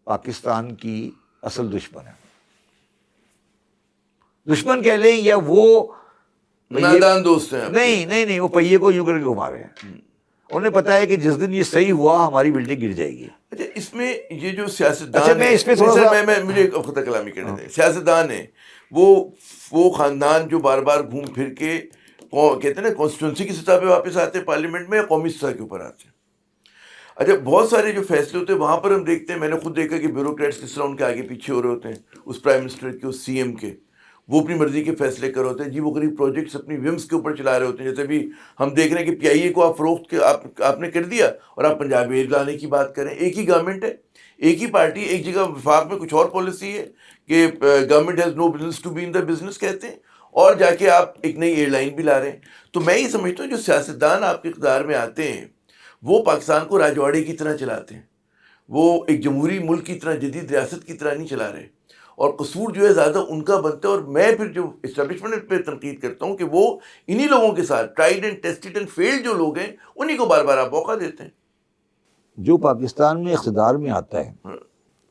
پاکستان کی اصل دشمن ہے. دشمن کہہ لیں یا وہ
نادان دوست ہیں.
نہیں وہ پہیے کو یوں کر کے گھما رہے ہیں. انہیں پتا ہے کہ جس دن یہ صحیح ہوا ہماری بلڈنگ گر جائے گی.
اچھا اس میں یہ جو سیاستدان
اچھا میں اس پہ تھوڑا سا
میں مجھے ایک خطہ کلامی کرنے دیں. سیاستدان ہیں وہ خاندان جو بار بار گھوم پھر کے کہتے ہیں نا کانسٹیٹوئنسی کی سطح پہ واپس آتے ہیں پارلیمنٹ میں یا قومی سطح کے اوپر آتے ہیں. اچھا بہت سارے جو فیصلے ہوتے ہیں وہاں پر ہم دیکھتے ہیں, میں نے خود دیکھا کہ بیوروکریٹس کس طرح ان کے آگے پیچھے ہو رہے ہوتے ہیں, اس پرائم منسٹر کے, اس سی ایم کے, وہ اپنی مرضی کے فیصلے کر رہے ہوتے ہیں. جی وہ غریب پروجیکٹس اپنی ومس کے اوپر چلا رہے ہوتے ہیں. جیسے بھی ہم دیکھ رہے ہیں کہ پی آئی اے کو آپ فروخت آپ نے کر دیا اور آپ پنجاب ایئر لانے کی بات کریں. ایک ہی گورنمنٹ ہے, ایک ہی پارٹی, ایک جگہ وفاق میں کچھ اور پالیسی ہے کہ government has no business to be in the business کہتے ہیں, اور جا کے آپ ایک نئی ایئر لائن بھی لا رہے ہیں. تو میں یہ سمجھتا ہوں جو سیاستدان آپ کے اقتدار میں آتے ہیں وہ پاکستان کو راجواڑے کی طرح چلاتے ہیں, وہ ایک جمہوری ملک کی طرح جدید ریاست کی طرح نہیں چلا رہے, اور قصور جو ہے زیادہ ان کا بنتا ہے. اور میں پھر جو اسٹیبلشمنٹ پہ تنقید کرتا ہوں کہ وہ انہی لوگوں کے ساتھ tried and tested and field جو لوگ ہیں انہی کو بار بار آپ موقع دیتے ہیں.
جو پاکستان میں اقتدار میں آتا ہے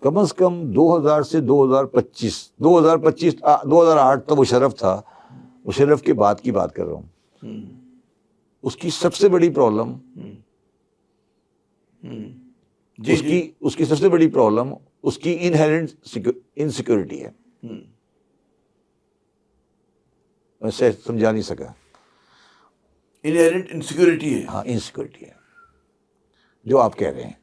کم از کم 2000 سے 2008 تو مشرف تھا, مشرف کے بعد کی بات کر رہا ہوں, اس کی سب سے بڑی پرابلم اس کی سب سے بڑی پرابلم اس کی انہیرنٹ انسیکیورٹی ہے. میں سمجھا نہیں سکا.
انہیرنٹ انسیکیورٹی ہے.
ہاں انسیکیورٹی ہے. جو آپ کہہ رہے ہیں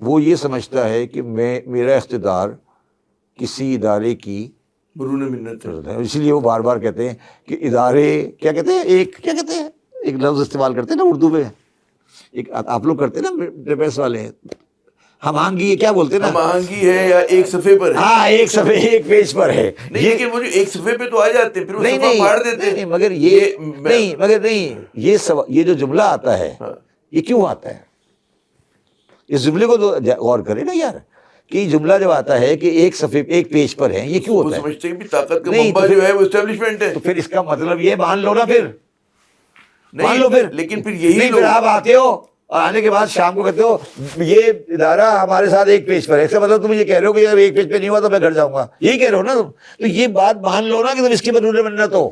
وہ یہ سمجھتا ہے کہ میرا اقتدار کسی ادارے کی
برون منت
ہے, اسی لیے وہ بار بار کہتے ہیں کہ ادارے کیا کہتے ہیں ایک لفظ استعمال کرتے ہیں نا اردو میں, ایک آپ لوگ کرتے ہیں نا ڈیفینس والے, ہم آہنگی کیا بولتے ہیں نا,
ہم آہنگی ہے یا ایک صفحے پر ہے.
ہاں ایک صفحے ایک پیج پر ہے.
نہیں لیکن وہ جو ایک صفحے پہ تو آ جاتے ہیں پھر وہ صفحہ پھاڑ دیتے ہیں.
مگر یہ جو جملہ آتا ہے یہ کیوں آتا ہے؟ اس جملے کو تو غور کرے نا یار, کہ یہ جملہ جب آتا ہے کہ ایک صفحے ایک پیج پر ہے, یہ کیوں ہوتا ہے؟
وہ سمجھتے ہیں کہ طاقت کا منبع جو ہے وہ اسٹیبلشمنٹ ہے.
تو پھر اس کا مطلب یہ مان لو نا, پھر مان لو پھر.
لیکن پھر یہی
پھر آپ آتے ہو اور آنے کے بعد شام کو کہتے ہو یہ ادارہ ہمارے ساتھ ایک پیج پر ہے, اس کا مطلب تم یہ کہہ رہے ہو کہ اگر ایک پیج پہ نہیں ہوا تو میں گھر جاؤں گا, یہی کہہ رہے ہو نا تم. تو یہ بات مان لو نا کہ تم اس کی بدولے بننا تو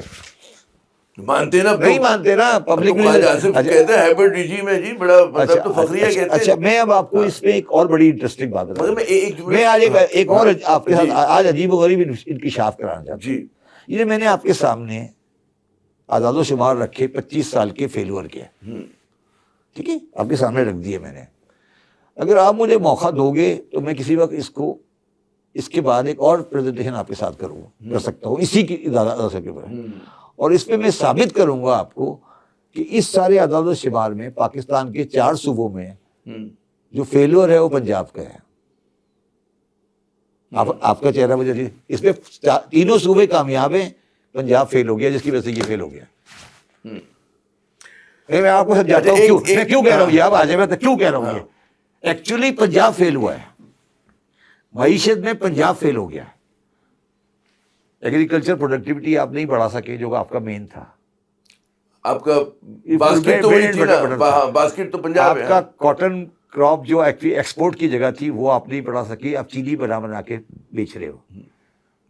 مانتے نا,
نہیں مانتے نا. پبلک
کہتے ہیں ہائبرڈ رجیم ہے جی, بڑا مطلب تو فخریہ کہتے ہیں.
اچھا میں اب آپ کو اس میں ایک اور بڑی انٹرسٹنگ بات بتاؤں. میں آج ایک اور آپ کے ساتھ آج عجیب و غریب انکشاف کرانا چاہتا ہوں.
جی
یہ میں نے آپ کے سامنے اعداد و شمار رکھے 25 سال کے فیلور کے, ٹھیک ہے, آپ کے سامنے رکھ دیے میں نے. اگر آپ مجھے موقع دو گے تو میں کسی وقت اس کے بعد ایک اور پریزنٹیشن آپ کے ساتھ کر سکتا ہوں اسی کی ادارہ کے اوپر, اور اس پہ میں ثابت کروں گا آپ کو کہ اس سارے اعداد و شمار میں پاکستان کے 4 صوبوں میں جو فیلور ہے وہ پنجاب کا ہے. آپ کا چہرہ مجھے اس میں 3 صوبے کامیاب ہیں, پنجاب فیل ہو گیا جس کی وجہ سے یہ فیل ہو گیا. میں آپ کو سمجھاتا ہوں میں کیوں کہہ رہا ہوں یہ, آپ آ جائے میں کیوں کہہ رہا ہوں یہ. ایکچولی پنجاب فیل ہوا ہے, معیشت میں پنجاب فیل ہو گیا. ایگریکلچر پروڈکٹیوٹی آپ نہیں بڑھا سکے جو آپ کا مین تھا.
آپ کا باسکٹ تو وہی تھی نا, باسکٹ تو پنجاب ہے.
آپ کا کاٹن کراپ جو ایکسپورٹ کی جگہ تھی وہ آپ نہیں بڑھا سکی, آپ چینی بنا کے بیچ رہے ہو.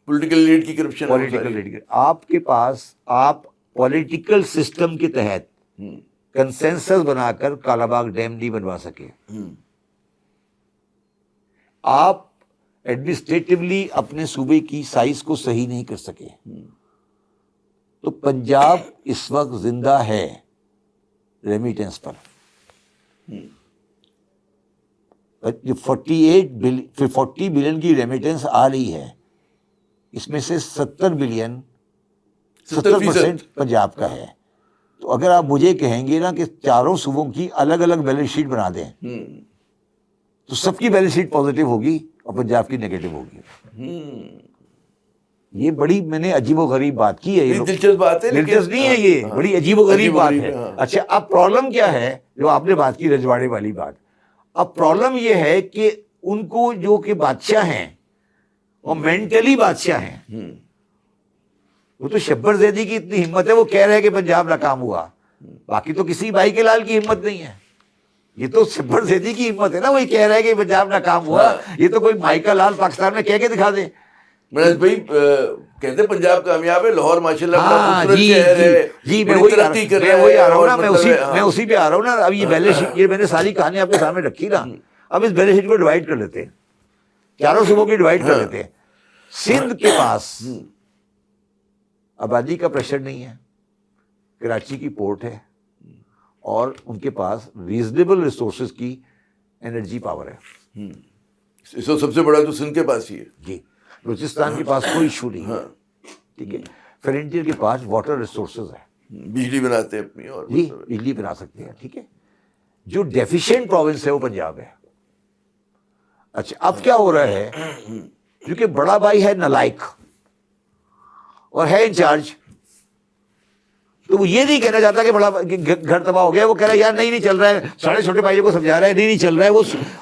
پولیٹیکل لیڈ کی کرپشن,
پولیٹیکل لیڈ آپ کے پاس, آپ پولیٹیکل سسٹم کے تحت کنسنسس بنا کر کالا باغ ڈیم نہیں بنوا سکے. آپ ایڈمنسٹریٹولی اپنے صوبے کی سائز کو صحیح نہیں کر سکے. تو پنجاب اس وقت زندہ ہے ریمیٹنس پر. جو 40 بلین کی ریمیٹنس آ رہی ہے اس میں سے 70 بلین 70% پنجاب کا ہے. تو اگر آپ مجھے کہیں گے نا کہ چاروں صوبوں کی الگ الگ بیلنس شیٹ بنا دیں تو سب کی بیلنس شیٹ پازیٹیو ہوگی اور پنجاب کی نیگیٹو ہوگی. یہ بڑی میں نے عجیب و غریب بات کی ہے. یہ
دلچسپ بات ہے,
دلچسپ نہیں ہے, یہ بڑی عجیب و غریب بات ہے. اچھا اب پرابلم کیا ہے جو آپ نے بات کی رجواڑے والی بات. اب پرابلم یہ ہے کہ ان کو جو کہ بادشاہ ہیں وہ مینٹلی بادشاہ ہیں. وہ تو شبر زیدی کی اتنی ہمت ہے, وہ کہہ رہے ہیں کہ پنجاب ناکام ہوا, باقی تو کسی بھائی کے لال کی ہمت نہیں ہے. یہ تو شبر زیدی کی ہمت ہے نا, وہی کہہ رہے ہیں کہ پنجاب ناکام ہوا. یہ تو کوئی بھائی کا لال پاکستان میں کہہ کے دکھا دے
مناظر بھائی کہتے ہیں پنجاب کامیاب ہے، لاہور ماشاءاللہ بڑا خوبصورت شہر ہے،
جی میں
بڑی
وہی
ترقی کر رہا
وہی
ہے،
آ رہا ہوں نا،
اور
میں اسی پہ آ رہا ہوں نا. اب یہ بیلنس شیٹ، یہ میں نے ساری کہانی آپ کے سامنے رکھی نا. اب اس بیلنس شیٹ کو ڈیوائڈ کر لیتے ہیں، چاروں صوبوں کی ڈیوائڈ کر لیتے ہیں. سندھ کے پاس آبادی کا پریشر نہیں ہے، کراچی کی پورٹ ہے، اور ان کے پاس ریزنیبل ریسورسز کی انرجی پاور ہے.
اس وقت سب سے بڑا تو سندھ کے پاس ہی ہے.
جی بلوچستان کے پاس کوئی ایشو نہیں ہے، ٹھیک ہے. فرنٹیئر کے پاس واٹر ریسورسز ہے،
بجلی بناتے ہیں اپنی، اور
جی بجلی بنا سکتے ہیں، ٹھیک ہے. جو ڈیفیشینٹ پروونس ہے وہ پنجاب ہے. اچھا اب کیا ہو رہا ہے، کیونکہ بڑا بھائی ہے نالائق اور ہے انچارج، تو وہ یہ نہیں کہنا چاہتا کہ بڑا گھر تباہ ہو گیا. وہ کہہ رہا ہے یار نہیں چل رہا ہے، سارے چھوٹے بھائیوں کو سمجھا رہا ہے نہیں چل رہا ہے.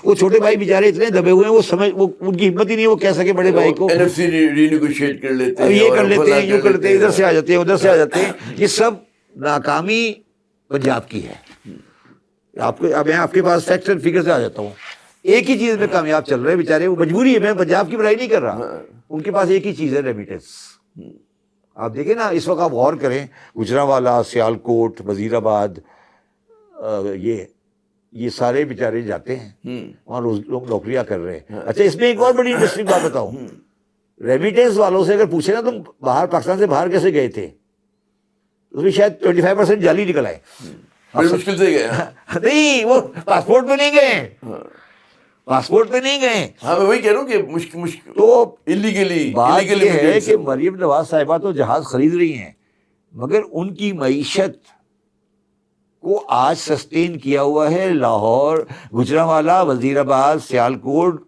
وہ چھوٹے بھائی بیچارے اتنے دبے ہوئے ہیں، وہ ان کی ہمت ہی نہیں وہ کہہ سکے بڑے بھائی کو
NFC رینیگوشیٹ کر لیتے ہیں،
یہ کر لیتے ہیں، یوں کر لیتے ہیں، ادھر سے آ جاتے ہیں ادھر سے آ جاتے ہیں. یہ سب ناکامی پنجاب کی ہے. اب میں آپ کے پاس فیکٹس اینڈ فگر سے آ جاتا ہوں. ایک ہی چیز میں کامیاب چل رہے ہیں بیچارے، وہ مجبوری ہے. میں پنجاب کی برائی نہیں کر رہا، ان کے پاس ایک ہی چیز ہے، ریمیٹنس. آپ دیکھیں نا اس وقت آپ غور کریں، گجرانوالہ، سیالکوٹ، وزیر آباد، یہ سارے بیچارے جاتے ہیں وہاں لوگ نوکریاں کر رہے ہیں. اچھا اس میں ایک اور بڑی انٹرسٹنگ بات بتاؤں، ریمیٹنس والوں سے اگر پوچھے نا تم باہر پاکستان سے باہر کیسے گئے تھے، اس میں شاید 25% جعلی نکل آئے.
بڑی مشکل سے گئے.
نہیں وہ پاسپورٹ پہ نہیں گئے، پاسپورٹ پہ نہیں گئے.
ہاں میں وہی کہہ رہا ہوں کہ مشکل
تو
ایلیگلی
بات یہ ہے کہ مریم نواز صاحبہ تو جہاز خرید رہی ہیں، مگر ان کی معیشت کو آج سسٹین کیا ہوا ہے لاہور، گجرانوالہ، وزیر آباد، سیالکوٹ،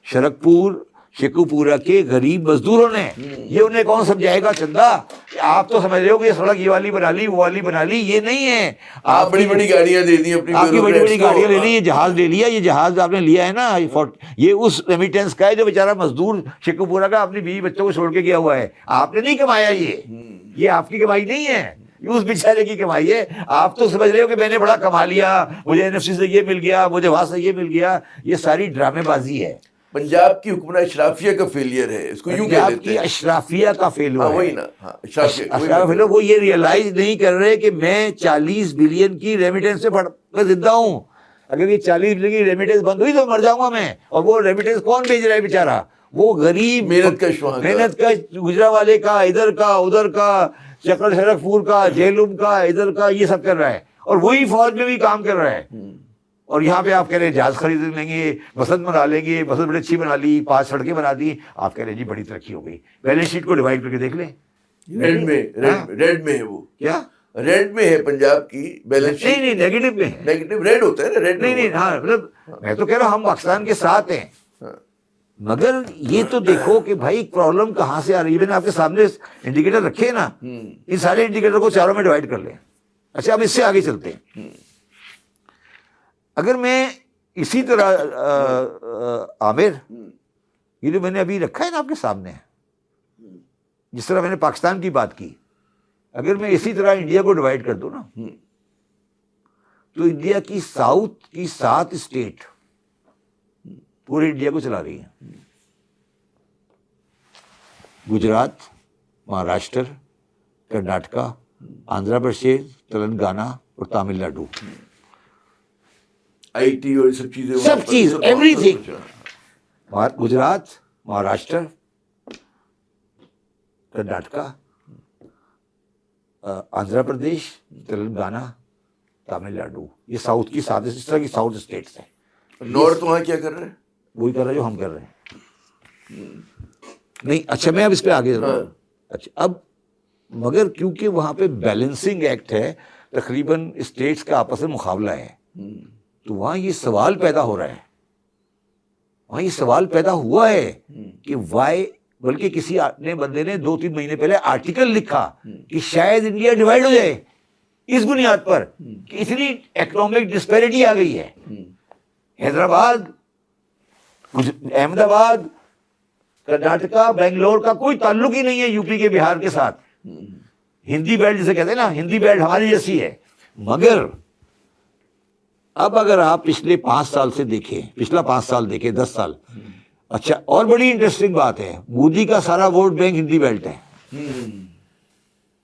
شرکپور، شیخوپورہ کے غریب مزدوروں نے. یہ انہیں کون سمجھائے گا چندہ کہ آپ تو سمجھ رہے ہو کہ یہ سڑک یہ والی بنا لی وہ والی بنا لی. یہ نہیں ہے.
آپ بڑی بڑی گاڑیاں دے دی اپنی،
آپ کی بڑی بڑی گاڑیاں لے لی، یہ جہاز لے لیا. یہ جہاز آپ نے لیا ہے نا، یہ اس ریمیٹنس کا ہے جو بیچارہ مزدور شیخوپورہ کا اپنی بیوی بچوں کو چھوڑ کے گیا ہوا ہے. آپ نے نہیں کمایا، یہ آپ کی کمائی نہیں ہے، یہ اس بیچارے کی کمائی ہے. آپ تو سمجھ رہے ہو کہ میں نے بڑا کما لیا، مجھے NFC سے یہ مل گیا، مجھے وہاں سے یہ مل گیا. یہ ساری ڈرامے بازی ہے.
پنجاب کی حکمران اشرافیہ کا فیلئر ہے، اس کو یوں کہہ لیتے ہیں.
پنجاب کی اشرافیہ کا فیلئر ہے.
وہی نا،
اشرافیہ وہ یہ ریئلائز نہیں کر رہے کہ میں 40 بلین کی ریمیٹنس سے زندہ ہوں. اگر یہ 40 بلین کی ریمیٹنس بند ہوئی تو مر جاؤں گا میں. اور وہ ریمیٹنس کون بھیج رہا ہے بیچارہ؟ وہ غریب
محنت
کا گجرانوالے کا، ادھر کا، ادھر کا، چکر شرکپور کا، جہلم کا، ادھر کا، یہ سب کر رہا ہے. اور وہی فوج میں بھی کام کر رہا ہے. اور یہاں پہ آپ کہہ رہے ہیں جہاز خرید لیں گے، بسنت بنا لیں گے، بسنت بڑی اچھی بنا لی، 5 سڑکیں بنا دی. آپ کہہ رہے ہیں جی بڑی ترقی ہو گئی. بیلنس شیٹ کو ڈیوائڈ کر کے دیکھ لیں،
ریڈ میں ہے. وہ
کیا
ریڈ میں ہے پنجاب کی بیلنس شیٹ؟
نہیں نیگیٹو میں ہے.
نیگیٹو ریڈ ہوتا ہے نا، ریڈ
نہیں ہاں مطلب میں تو کہہ رہا ہوں ہم پاکستان کے ساتھ ہیں. مگر یہ تو دیکھو کہ بھائی پرابلم کہاں سے آ رہی ہے. میں نے آپ کے سامنے انڈیکیٹر رکھے نا، ان سارے انڈیکیٹر کو چاروں میں ڈیوائڈ کر لیں. اچھا اب اس سے آگے چلتے ہیں. اگر میں اسی طرح عامر، یہ جو میں نے ابھی رکھا ہے نا آپ کے سامنے، جس طرح میں نے پاکستان کی بات کی، اگر میں اسی طرح انڈیا کو ڈیوائڈ کر دوں نا، تو انڈیا کی ساؤتھ کی 7 اسٹیٹ پورے انڈیا کو چلا رہی ہیں. گجرات، مہاراشٹر، کرناٹکا، آندھرا پردیش، تلنگانہ اور تامل ناڈو.
IT اور سب
چیز ایوری تھنگ. گجرات، مہاراشٹر، کرناٹکا، آندھرا پردیش، تلنگانہ، تامل ناڈو، یہ ساؤتھ کی 7 اس طرح کی ساؤتھ اسٹیٹس ہیں.
نارتھ وہاں کیا کر رہے ہیں؟
وہی کر رہے جو ہم کر رہے ہیں. نہیں اچھا میں اب اس پہ آگے اچھا اب مگر کیونکہ وہاں پہ بیلنسنگ ایکٹ ہے، تقریباً اسٹیٹس کا آپس میں مقابلہ ہے، تو وہاں یہ سوال پیدا ہو رہا ہے، وہاں یہ سوال پیدا ہوا ہے کہ وائی، بلکہ کسی نے بندے نے 2-3 مہینے پہلے آرٹیکل لکھا کہ شاید انڈیا ڈیوائڈ ہو جائے اس بنیاد پر کہ اتنی اکنامک ڈسپیرٹی آ گئی ہے. حیدرآباد، احمد آباد، کرناٹکا، بنگلور کا کوئی تعلق ہی نہیں ہے یو پی کے، بہار کے ساتھ. ہندی بیلٹ جسے کہتے ہیں نا، ہندی بیلٹ ہماری جیسی ہے. مگر اب اگر آپ پچھلے 5 سال سے دیکھیں، پچھلا 5 سال دیکھیں، 10 سال، اچھا اور بڑی انٹرسٹنگ بات ہے, مودی کا سارا ووٹ بینک ہندی بیلٹ ہے.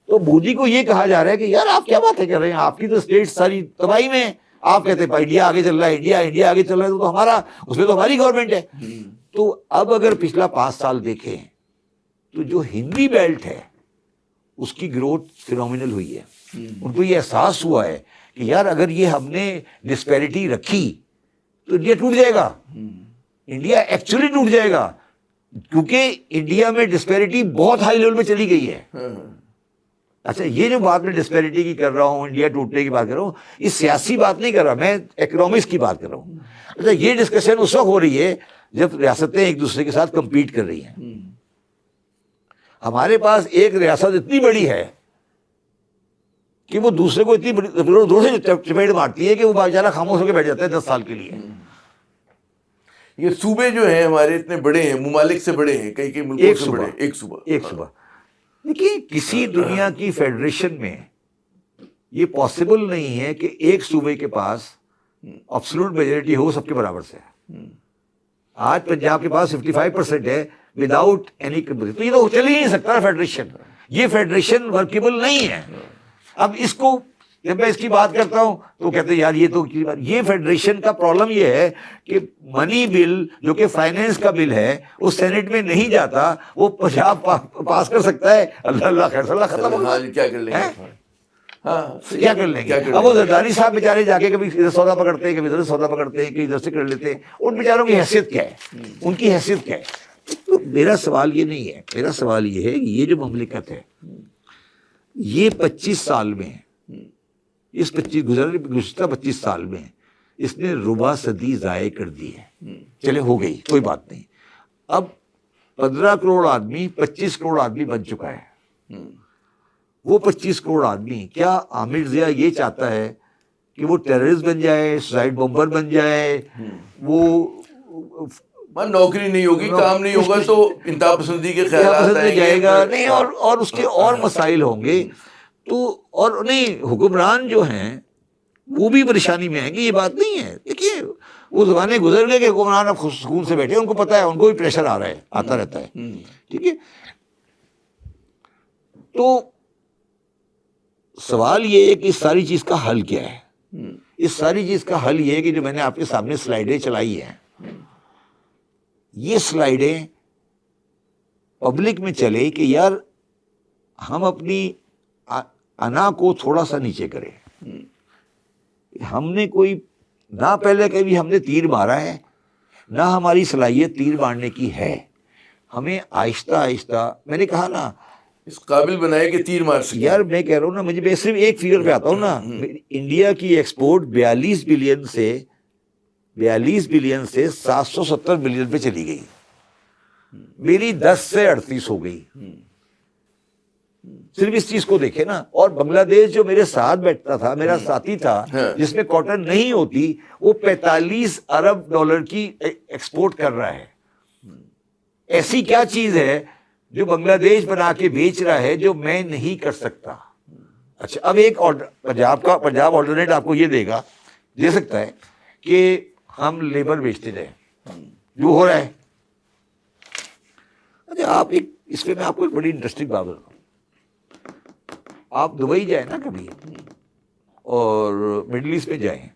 تو مودی کو یہ کہا جا رہا ہے کہ یار آپ کیا باتیں کر رہے ہیں, آپ کی تو اسٹیٹ ساری تباہی میں ہے, آپ کہتے ہیں انڈیا آگے چل رہا ہے, انڈیا آگے چل رہا ہے, تو ہمارا اس میں تو ہماری گورنمنٹ ہے. تو اب اگر پچھلا 5 سال دیکھیں تو جو ہندی بیلٹ ہے اس کی گروتھ فینومینل ہوئی ہے. ان کو یہ احساس ہوا ہے کہ یار اگر یہ ہم نے ڈسپیرٹی رکھی تو انڈیا ٹوٹ جائے گا, انڈیا ایکچولی ٹوٹ جائے گا, کیونکہ انڈیا میں ڈسپیرٹی بہت ہائی لیول پہ چلی گئی ہے. اچھا یہ جو بات میں ڈسپیرٹی کی کر رہا ہوں, انڈیا ٹوٹنے کی بات کر رہا ہوں, یہ سیاسی بات نہیں کر رہا, میں اکنامکس کی بات کر رہا ہوں. اچھا یہ ڈسکشن اس وقت ہو رہی ہے جب ریاستیں ایک دوسرے کے ساتھ کمپیٹ کر رہی ہیں. ہمارے پاس ایک ریاست اتنی بڑی ہے کہ وہ دوسرے کو اتنی بڑی دور سے چپیٹ مارتی ہے کہ وہ بیچارہ خاموش ہو کے بیٹھ جاتا ہے 10 سال کے لیے.
یہ صوبے جو ہیں ہمارے اتنے بڑے ہیں, ممالک سے بڑے ہیں, کئی ملکوں سے بڑے, ایک صوبہ.
دیکھیے کسی دنیا کی فیڈریشن میں یہ پاسبل نہیں ہے کہ ایک صوبے کے پاس ایبسولوٹ میجورٹی ہو سب کے برابر سے. آج پنجاب کے پاس 55% ہے وداؤٹ اینی کمپیریزن, تو یہ تو چل ہی نہیں سکتا فیڈریشن. یہ فیڈریشن ورکیبل نہیں ہے. اب اس کو جب میں اس کی بات کرتا ہوں تو کہتے ہیں یار یہ فیڈریشن کا پرابلم یہ ہے کہ منی بل جو کہ فائنینس کا بل ہے وہ سینٹ میں نہیں جاتا, وہ پنجاب پاس کر سکتا ہے, اللہ خیر اللہ ختم ہو گیا.
کیا کر لیں گے,
کیا کر لیں گے. اب وہ زرداری صاحب بیچارے جا کے کبھی ادھر سودا پکڑتے ہیں, کبھی ادھر سودا پکڑتے ہیں, کبھی ادھر سے کر لیتے ہیں. ان بیچاروں کی حیثیت کیا ہے, ان کی حیثیت کیا ہے. تو میرا سوال یہ نہیں ہے, میرا سوال یہ ہے کہ یہ جو مملکت ہے یہ 25 سال میں, اس گزشتہ 25 سال میں اس نے ربع صدی ضائع کر دی ہے. چلے ہو گئی کوئی بات نہیں. اب 15 کروڑ آدمی 25 کروڑ آدمی بن چکا ہے. وہ 25 کروڑ آدمی, کیا عامر ضیاء یہ چاہتا ہے کہ وہ ٹیررسٹ بن جائے, سوسائڈ بمبر بن جائے, وہ
نوکری نہیں ہوگی, کام نہیں ہوگا تو انتہا پسندی کے خیالات آئیں
جائے گا نہیں, اور اس کے اور مسائل ہوں گے. تو اور نہیں, حکمران جو ہیں وہ بھی پریشانی میں آئیں گے, یہ بات نہیں ہے. دیکھیے وہ زمانے گزر گئے کہ حکمران اب سکون سے بیٹھے, ان کو پتہ ہے, ان کو بھی پریشر آ رہا ہے, آتا رہتا ہے. ٹھیک ہے. تو سوال یہ ہے کہ اس ساری چیز کا حل کیا ہے. اس ساری چیز کا حل یہ ہے کہ جو میں نے آپ کے سامنے سلائیڈیں چلائی ہیں, یہ سلائیڈیں پبلک میں چلے کہ یار ہم اپنی انا کو تھوڑا سا نیچے کریں. ہم نے کوئی نہ پہلے کبھی ہم نے تیر مارا ہے, نہ ہماری صلاحیت تیر مارنے کی ہے. ہمیں آہستہ آہستہ, میں نے کہا نا,
اس قابل بنائے کہ تیر مار سکے.
یار میں کہہ رہا ہوں نا, میں صرف ایک فگر پہ آتا ہوں نا. انڈیا کی ایکسپورٹ 42 بلین سے 770 بلین پہ چلی گئی, میری 10 سے 38 ہو گئی. صرف اس چیز کو دیکھے نا. اور بنگلہ دیش جو میرے ساتھ بیٹھتا تھا, میرا ساتھی تھا, جس میں کاٹن نہیں ہوتی, وہ 45 ارب ڈالر کی ایکسپورٹ کر رہا ہے. ایسی کیا چیز ہے جو بنگلہ دیش بنا کے بیچ رہا ہے جو میں نہیں کر سکتا. اچھا اب ایک پنجاب آلٹرنیٹ آپ کو یہ دے سکتا ہے کہ ہم لیبر بیچتے جائیں, جو ہو رہا ہے. اچھا آپ اس پہ میں آپ کو ایک بڑی انٹرسٹنگ بات بتاؤں. آپ دبئی جائیں نا کبھی, اور مڈل ایسٹ میں جائیں,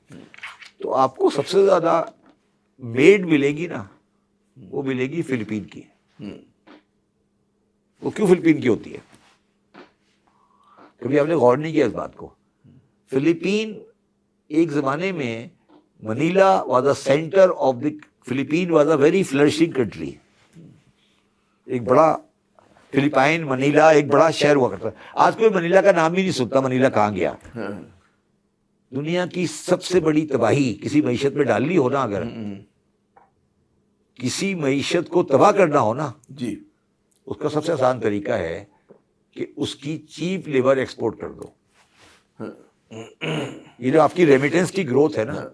تو آپ کو سب سے زیادہ میڈ ملے گی نا, وہ ملے گی فلپین کی. وہ کیوں فلپین کی ہوتی ہے, کبھی آپ نے غور نہیں کیا اس بات کو. فلپین ایک زمانے میں, Manila was the centre of the, Philippines was a very flourishing country. ایک بڑا فلپائن, منیلا ایک بڑا شہر ہوا کرتا. آج کوئی منیلا کا نام ہی نہیں سنتا, منیلا کہاں گیا. دنیا کی سب سے بڑی تباہی کسی معیشت میں ڈالنی ہو نا, اگر کسی معیشت کو تباہ کرنا ہو نا,
جی,
اس کا سب سے آسان طریقہ ہے کہ اس کی چیپ لیبر ایکسپورٹ کر دو. یہ جو آپ کی ریمیٹنس کی گروتھ ہے نا,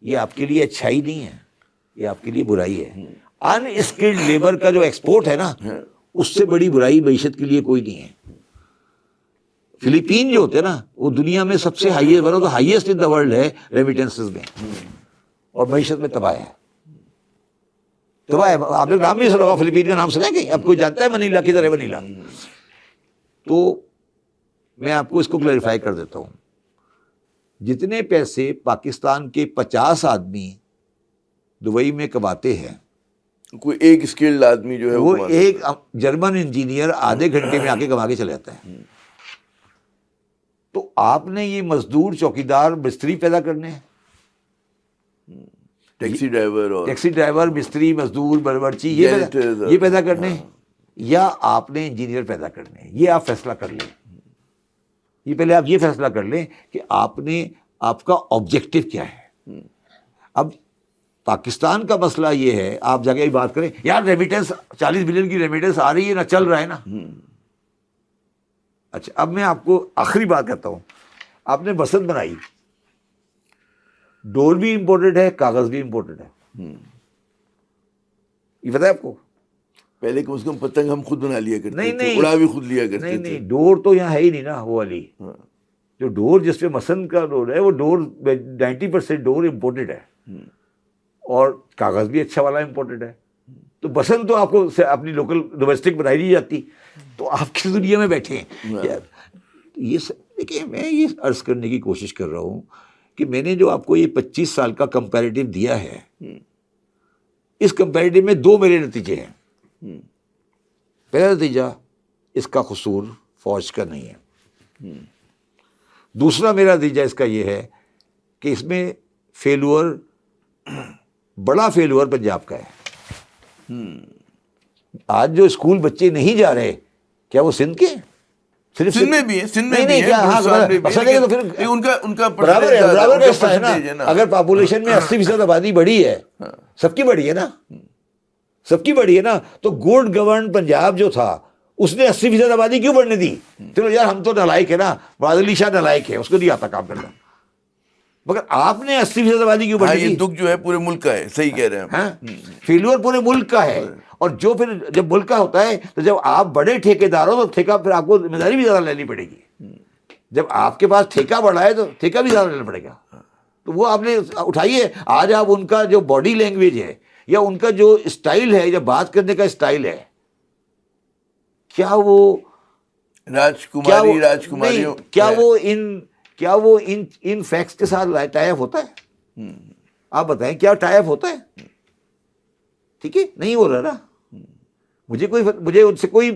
یہ آپ کے لیے اچھائی نہیں ہے, یہ آپ کے لیے برائی ہے. ان اسکلڈ لیبر کا جو ایکسپورٹ ہے نا, اس سے بڑی برائی معیشت کے لیے کوئی نہیں ہے. فلپین جو ہوتے ہیں نا, وہ دنیا میں سب سے ہائیسٹ ان دا ورلڈ ہے ریمیٹنسز میں, اور معیشت میں تباہ ہے. تو بھائی آپ نے نام نہیں سنا ہوگا, فلپین کا نام سنا ہے کہیں؟ اب کوئی جانتا ہے منیلا کدھر ہے منیلا؟ تو میں آپ کو اس کو کلیریفائی کر دیتا ہوں. جتنے پیسے پاکستان کے 50 آدمی دبئی میں کماتے ہیں,
کوئی ایک اسکلڈ آدمی جو ہے
وہ ایک جرمن انجینئر آدھے گھنٹے میں آ کے کما کے چلے جاتا ہے. تو آپ نے یہ مزدور, چوکیدار, مستری پیدا کرنے ہیں,
ٹیکسی ڈرائیور,
مستری, مزدور, برورچی, یہ پیدا کرنے ہیں, یا آپ نے انجینئر پیدا کرنے ہیں؟ یہ آپ فیصلہ کر لیں. یہ پہلے آپ یہ فیصلہ کر لیں کہ آپ کا آبجیکٹو کیا ہے. اب پاکستان کا مسئلہ یہ ہے, آپ جا کے بات کریں یار ریمیٹنس 40 بلین کی ریمیٹنس آ رہی ہے نا, چل رہا ہے نا. اچھا, اب میں آپ کو آخری بات کرتا ہوں. آپ نے بسنت بنائی, ڈور بھی امپورٹڈ ہے, کاغذ بھی امپورٹڈ ہے. یہ پتہ ہے آپ کو؟
پہلے کم از کم پتنگ ہم خود بنا لیا کرتے تھے,
نہیں,
اڑا بھی خود لیا کرتے تھے.
نہیں, ڈور تو یہاں ہے ہی نہیں نا. وہ والی جو ڈور جس پہ مسن کا ڈور ہے, وہ ڈور 90% ڈور امپورٹڈ ہے, اور کاغذ بھی اچھا والا امپورٹڈ ہے. تو بسنت تو آپ کو اپنی لوکل ڈومیسٹک بنائی نہیں جاتی. تو آپ کس دنیا میں بیٹھے ہیں یار؟ یہ دیکھیں, میں یہ عرض کرنے کی کوشش کر رہا ہوں کہ میں نے جو آپ کو یہ 25 سال کا کمپیریٹیو دیا ہے, اس کمپیریٹیو میں 2 میرے نتیجے ہیں. پہلا نتیجہ, اس کا قصور فوج کا نہیں ہے. دوسرا میرا نتیجہ اس کا یہ ہے کہ اس میں فیلور, بڑا فیلور پنجاب کا ہے. آج جو اسکول بچے نہیں جا رہے, کیا وہ سندھ کے؟ صرف
سندھ میں بھی ہے, سندھ میں بھی ہے, ان کا
برابر کا حصہ ہے نا. اگر پاپولیشن میں 80% آبادی بڑھی ہے, سب کی بڑھی ہے نا, سب کی بڑھی ہے نا, تو گڈ گورن پنجاب جو تھا اس نے 80% آبادی کیوں بڑھنے دی؟ چلو یار ہم تو نالائق ہے نا, معاذ علی شاہ نالائق ہے, اس کو نہیں آتا کام کرنا, مگر آپ نے 80% آبادی کیوں بڑھنے دی؟
یہ دکھ جو ہے پورے ملک کا ہے, صحیح کہہ رہے ہیں,
فیلور پورے ملک کا ہے. اور جو پھر جب ملک کا ہوتا ہے تو جب آپ بڑے ٹھیکیدار ہو تو ٹھیکہ پھر آپ کو ذمہ داری بھی زیادہ لینی پڑے گی. جب آپ کے پاس ٹھیکہ بڑا ہے تو ٹھیکہ بھی زیادہ لینا پڑے گا. تو وہ آپ نے اٹھائی ہے. آج آپ ان کا جو باڈی لینگویج ہے, یا ان کا جو اسٹائل ہے, یا بات کرنے کا اسٹائل ہے, کیا وہ ان فیکٹس کے ساتھ ٹائی اپ ہوتا ہے؟ آپ بتائیں کیا ٹائی اپ ہوتا ہے؟ ٹھیک ہے, نہیں ہو رہا نا. مجھے ان سے کوئی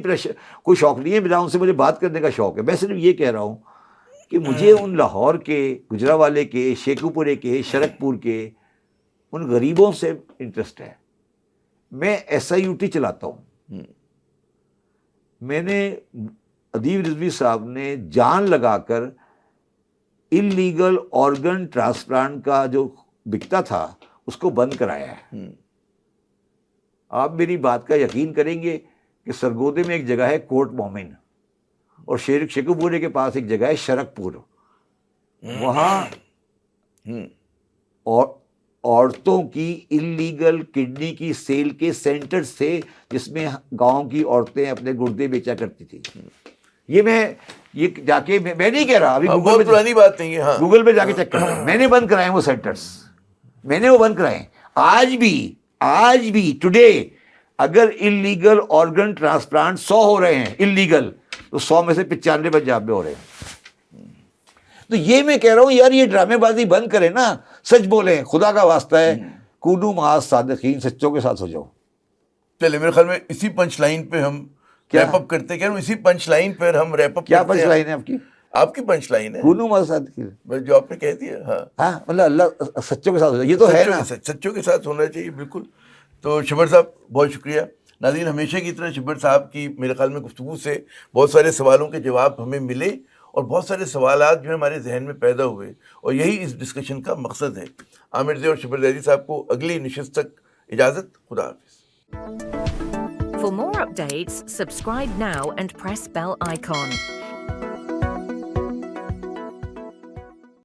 شوق نہیں ہے, میرا ان سے مجھے بات کرنے کا شوق ہے. میں صرف یہ کہہ رہا ہوں کہ مجھے ان لاہور کے, گجرانوالے کے, شیخو پورے کے, شرک پور کے ان غریبوں سے انٹرسٹ ہے. میں SIUT چلاتا ہوں. میں نے ادیب رضوی صاحب نے جان لگا کر انلیگل آرگن ٹرانسپلانٹ کا جو بکتا تھا اس کو بند کرایا ہے. آپ میری بات کا یقین کریں گے کہ سرگودے میں ایک جگہ ہے کوٹ مومن, اور شیخو پورے کے پاس ایک جگہ ہے شرک پور. وہاں اور عورتوں کی انلیگل کڈنی کی سیل کے سینٹرز تھے, جس میں گاؤں کی عورتیں اپنے گردے بیچا کرتی تھی. یہ جا کے میں نہیں کہہ رہا, ابھی
بہت پرانی بات نہیں ہے,
گوگل پہ جا کے چیک کرنا. میں نے بند کرائے وہ سینٹرز, میں نے وہ بند کرائے. آج بھی ٹوڈے اگر انلیگل آرگن ٹرانسپلانٹ 100 ہو رہے ہیں انلیگل, تو 100 میں سے 95 پنجاب میں ہو رہے ہیں. تو یہ میں کہہ رہا ہوں یار, یہ ڈرامے بازی بند کریں نا, سچ بولیں, خدا کا واسطہ ہے. کونو معاذ صادقین, سچوں کے ساتھ ہو جاؤ.
چلے میرے خیال میں اسی پنچ لائن پہ ہم ریپ اپ کرتے ہیں. اسی پنچ لائن پہ ہم ریپ اپ.
کیا پنچ لائن ہے آپ کی؟
آپ کی پنچ لائن ہے
کونو معاذ صادقین,
جو آپ نے کہہ دیا. ہاں,
مطلب اللہ سچوں کے ساتھ ہو جاؤ, یہ تو ہے نا,
سچوں کے ساتھ ہونا چاہیے. بالکل. تو شبر صاحب بہت شکریہ. ناظرین, ہمیشہ کی طرح شبر صاحب کی میرے خیال میں گفتگو سے بہت سارے سوالوں کے جواب ہمیں ملے, اور بہت سارے سوالات جو ہمارے ذہن میں پیدا ہوئے, اور یہی اس ڈسکشن کا مقصد ہے. عامر زئی اور شبر زیدی صاحب کو اگلی نشست تک اجازت. خدا حافظ.
For more updates, subscribe now and press bell icon.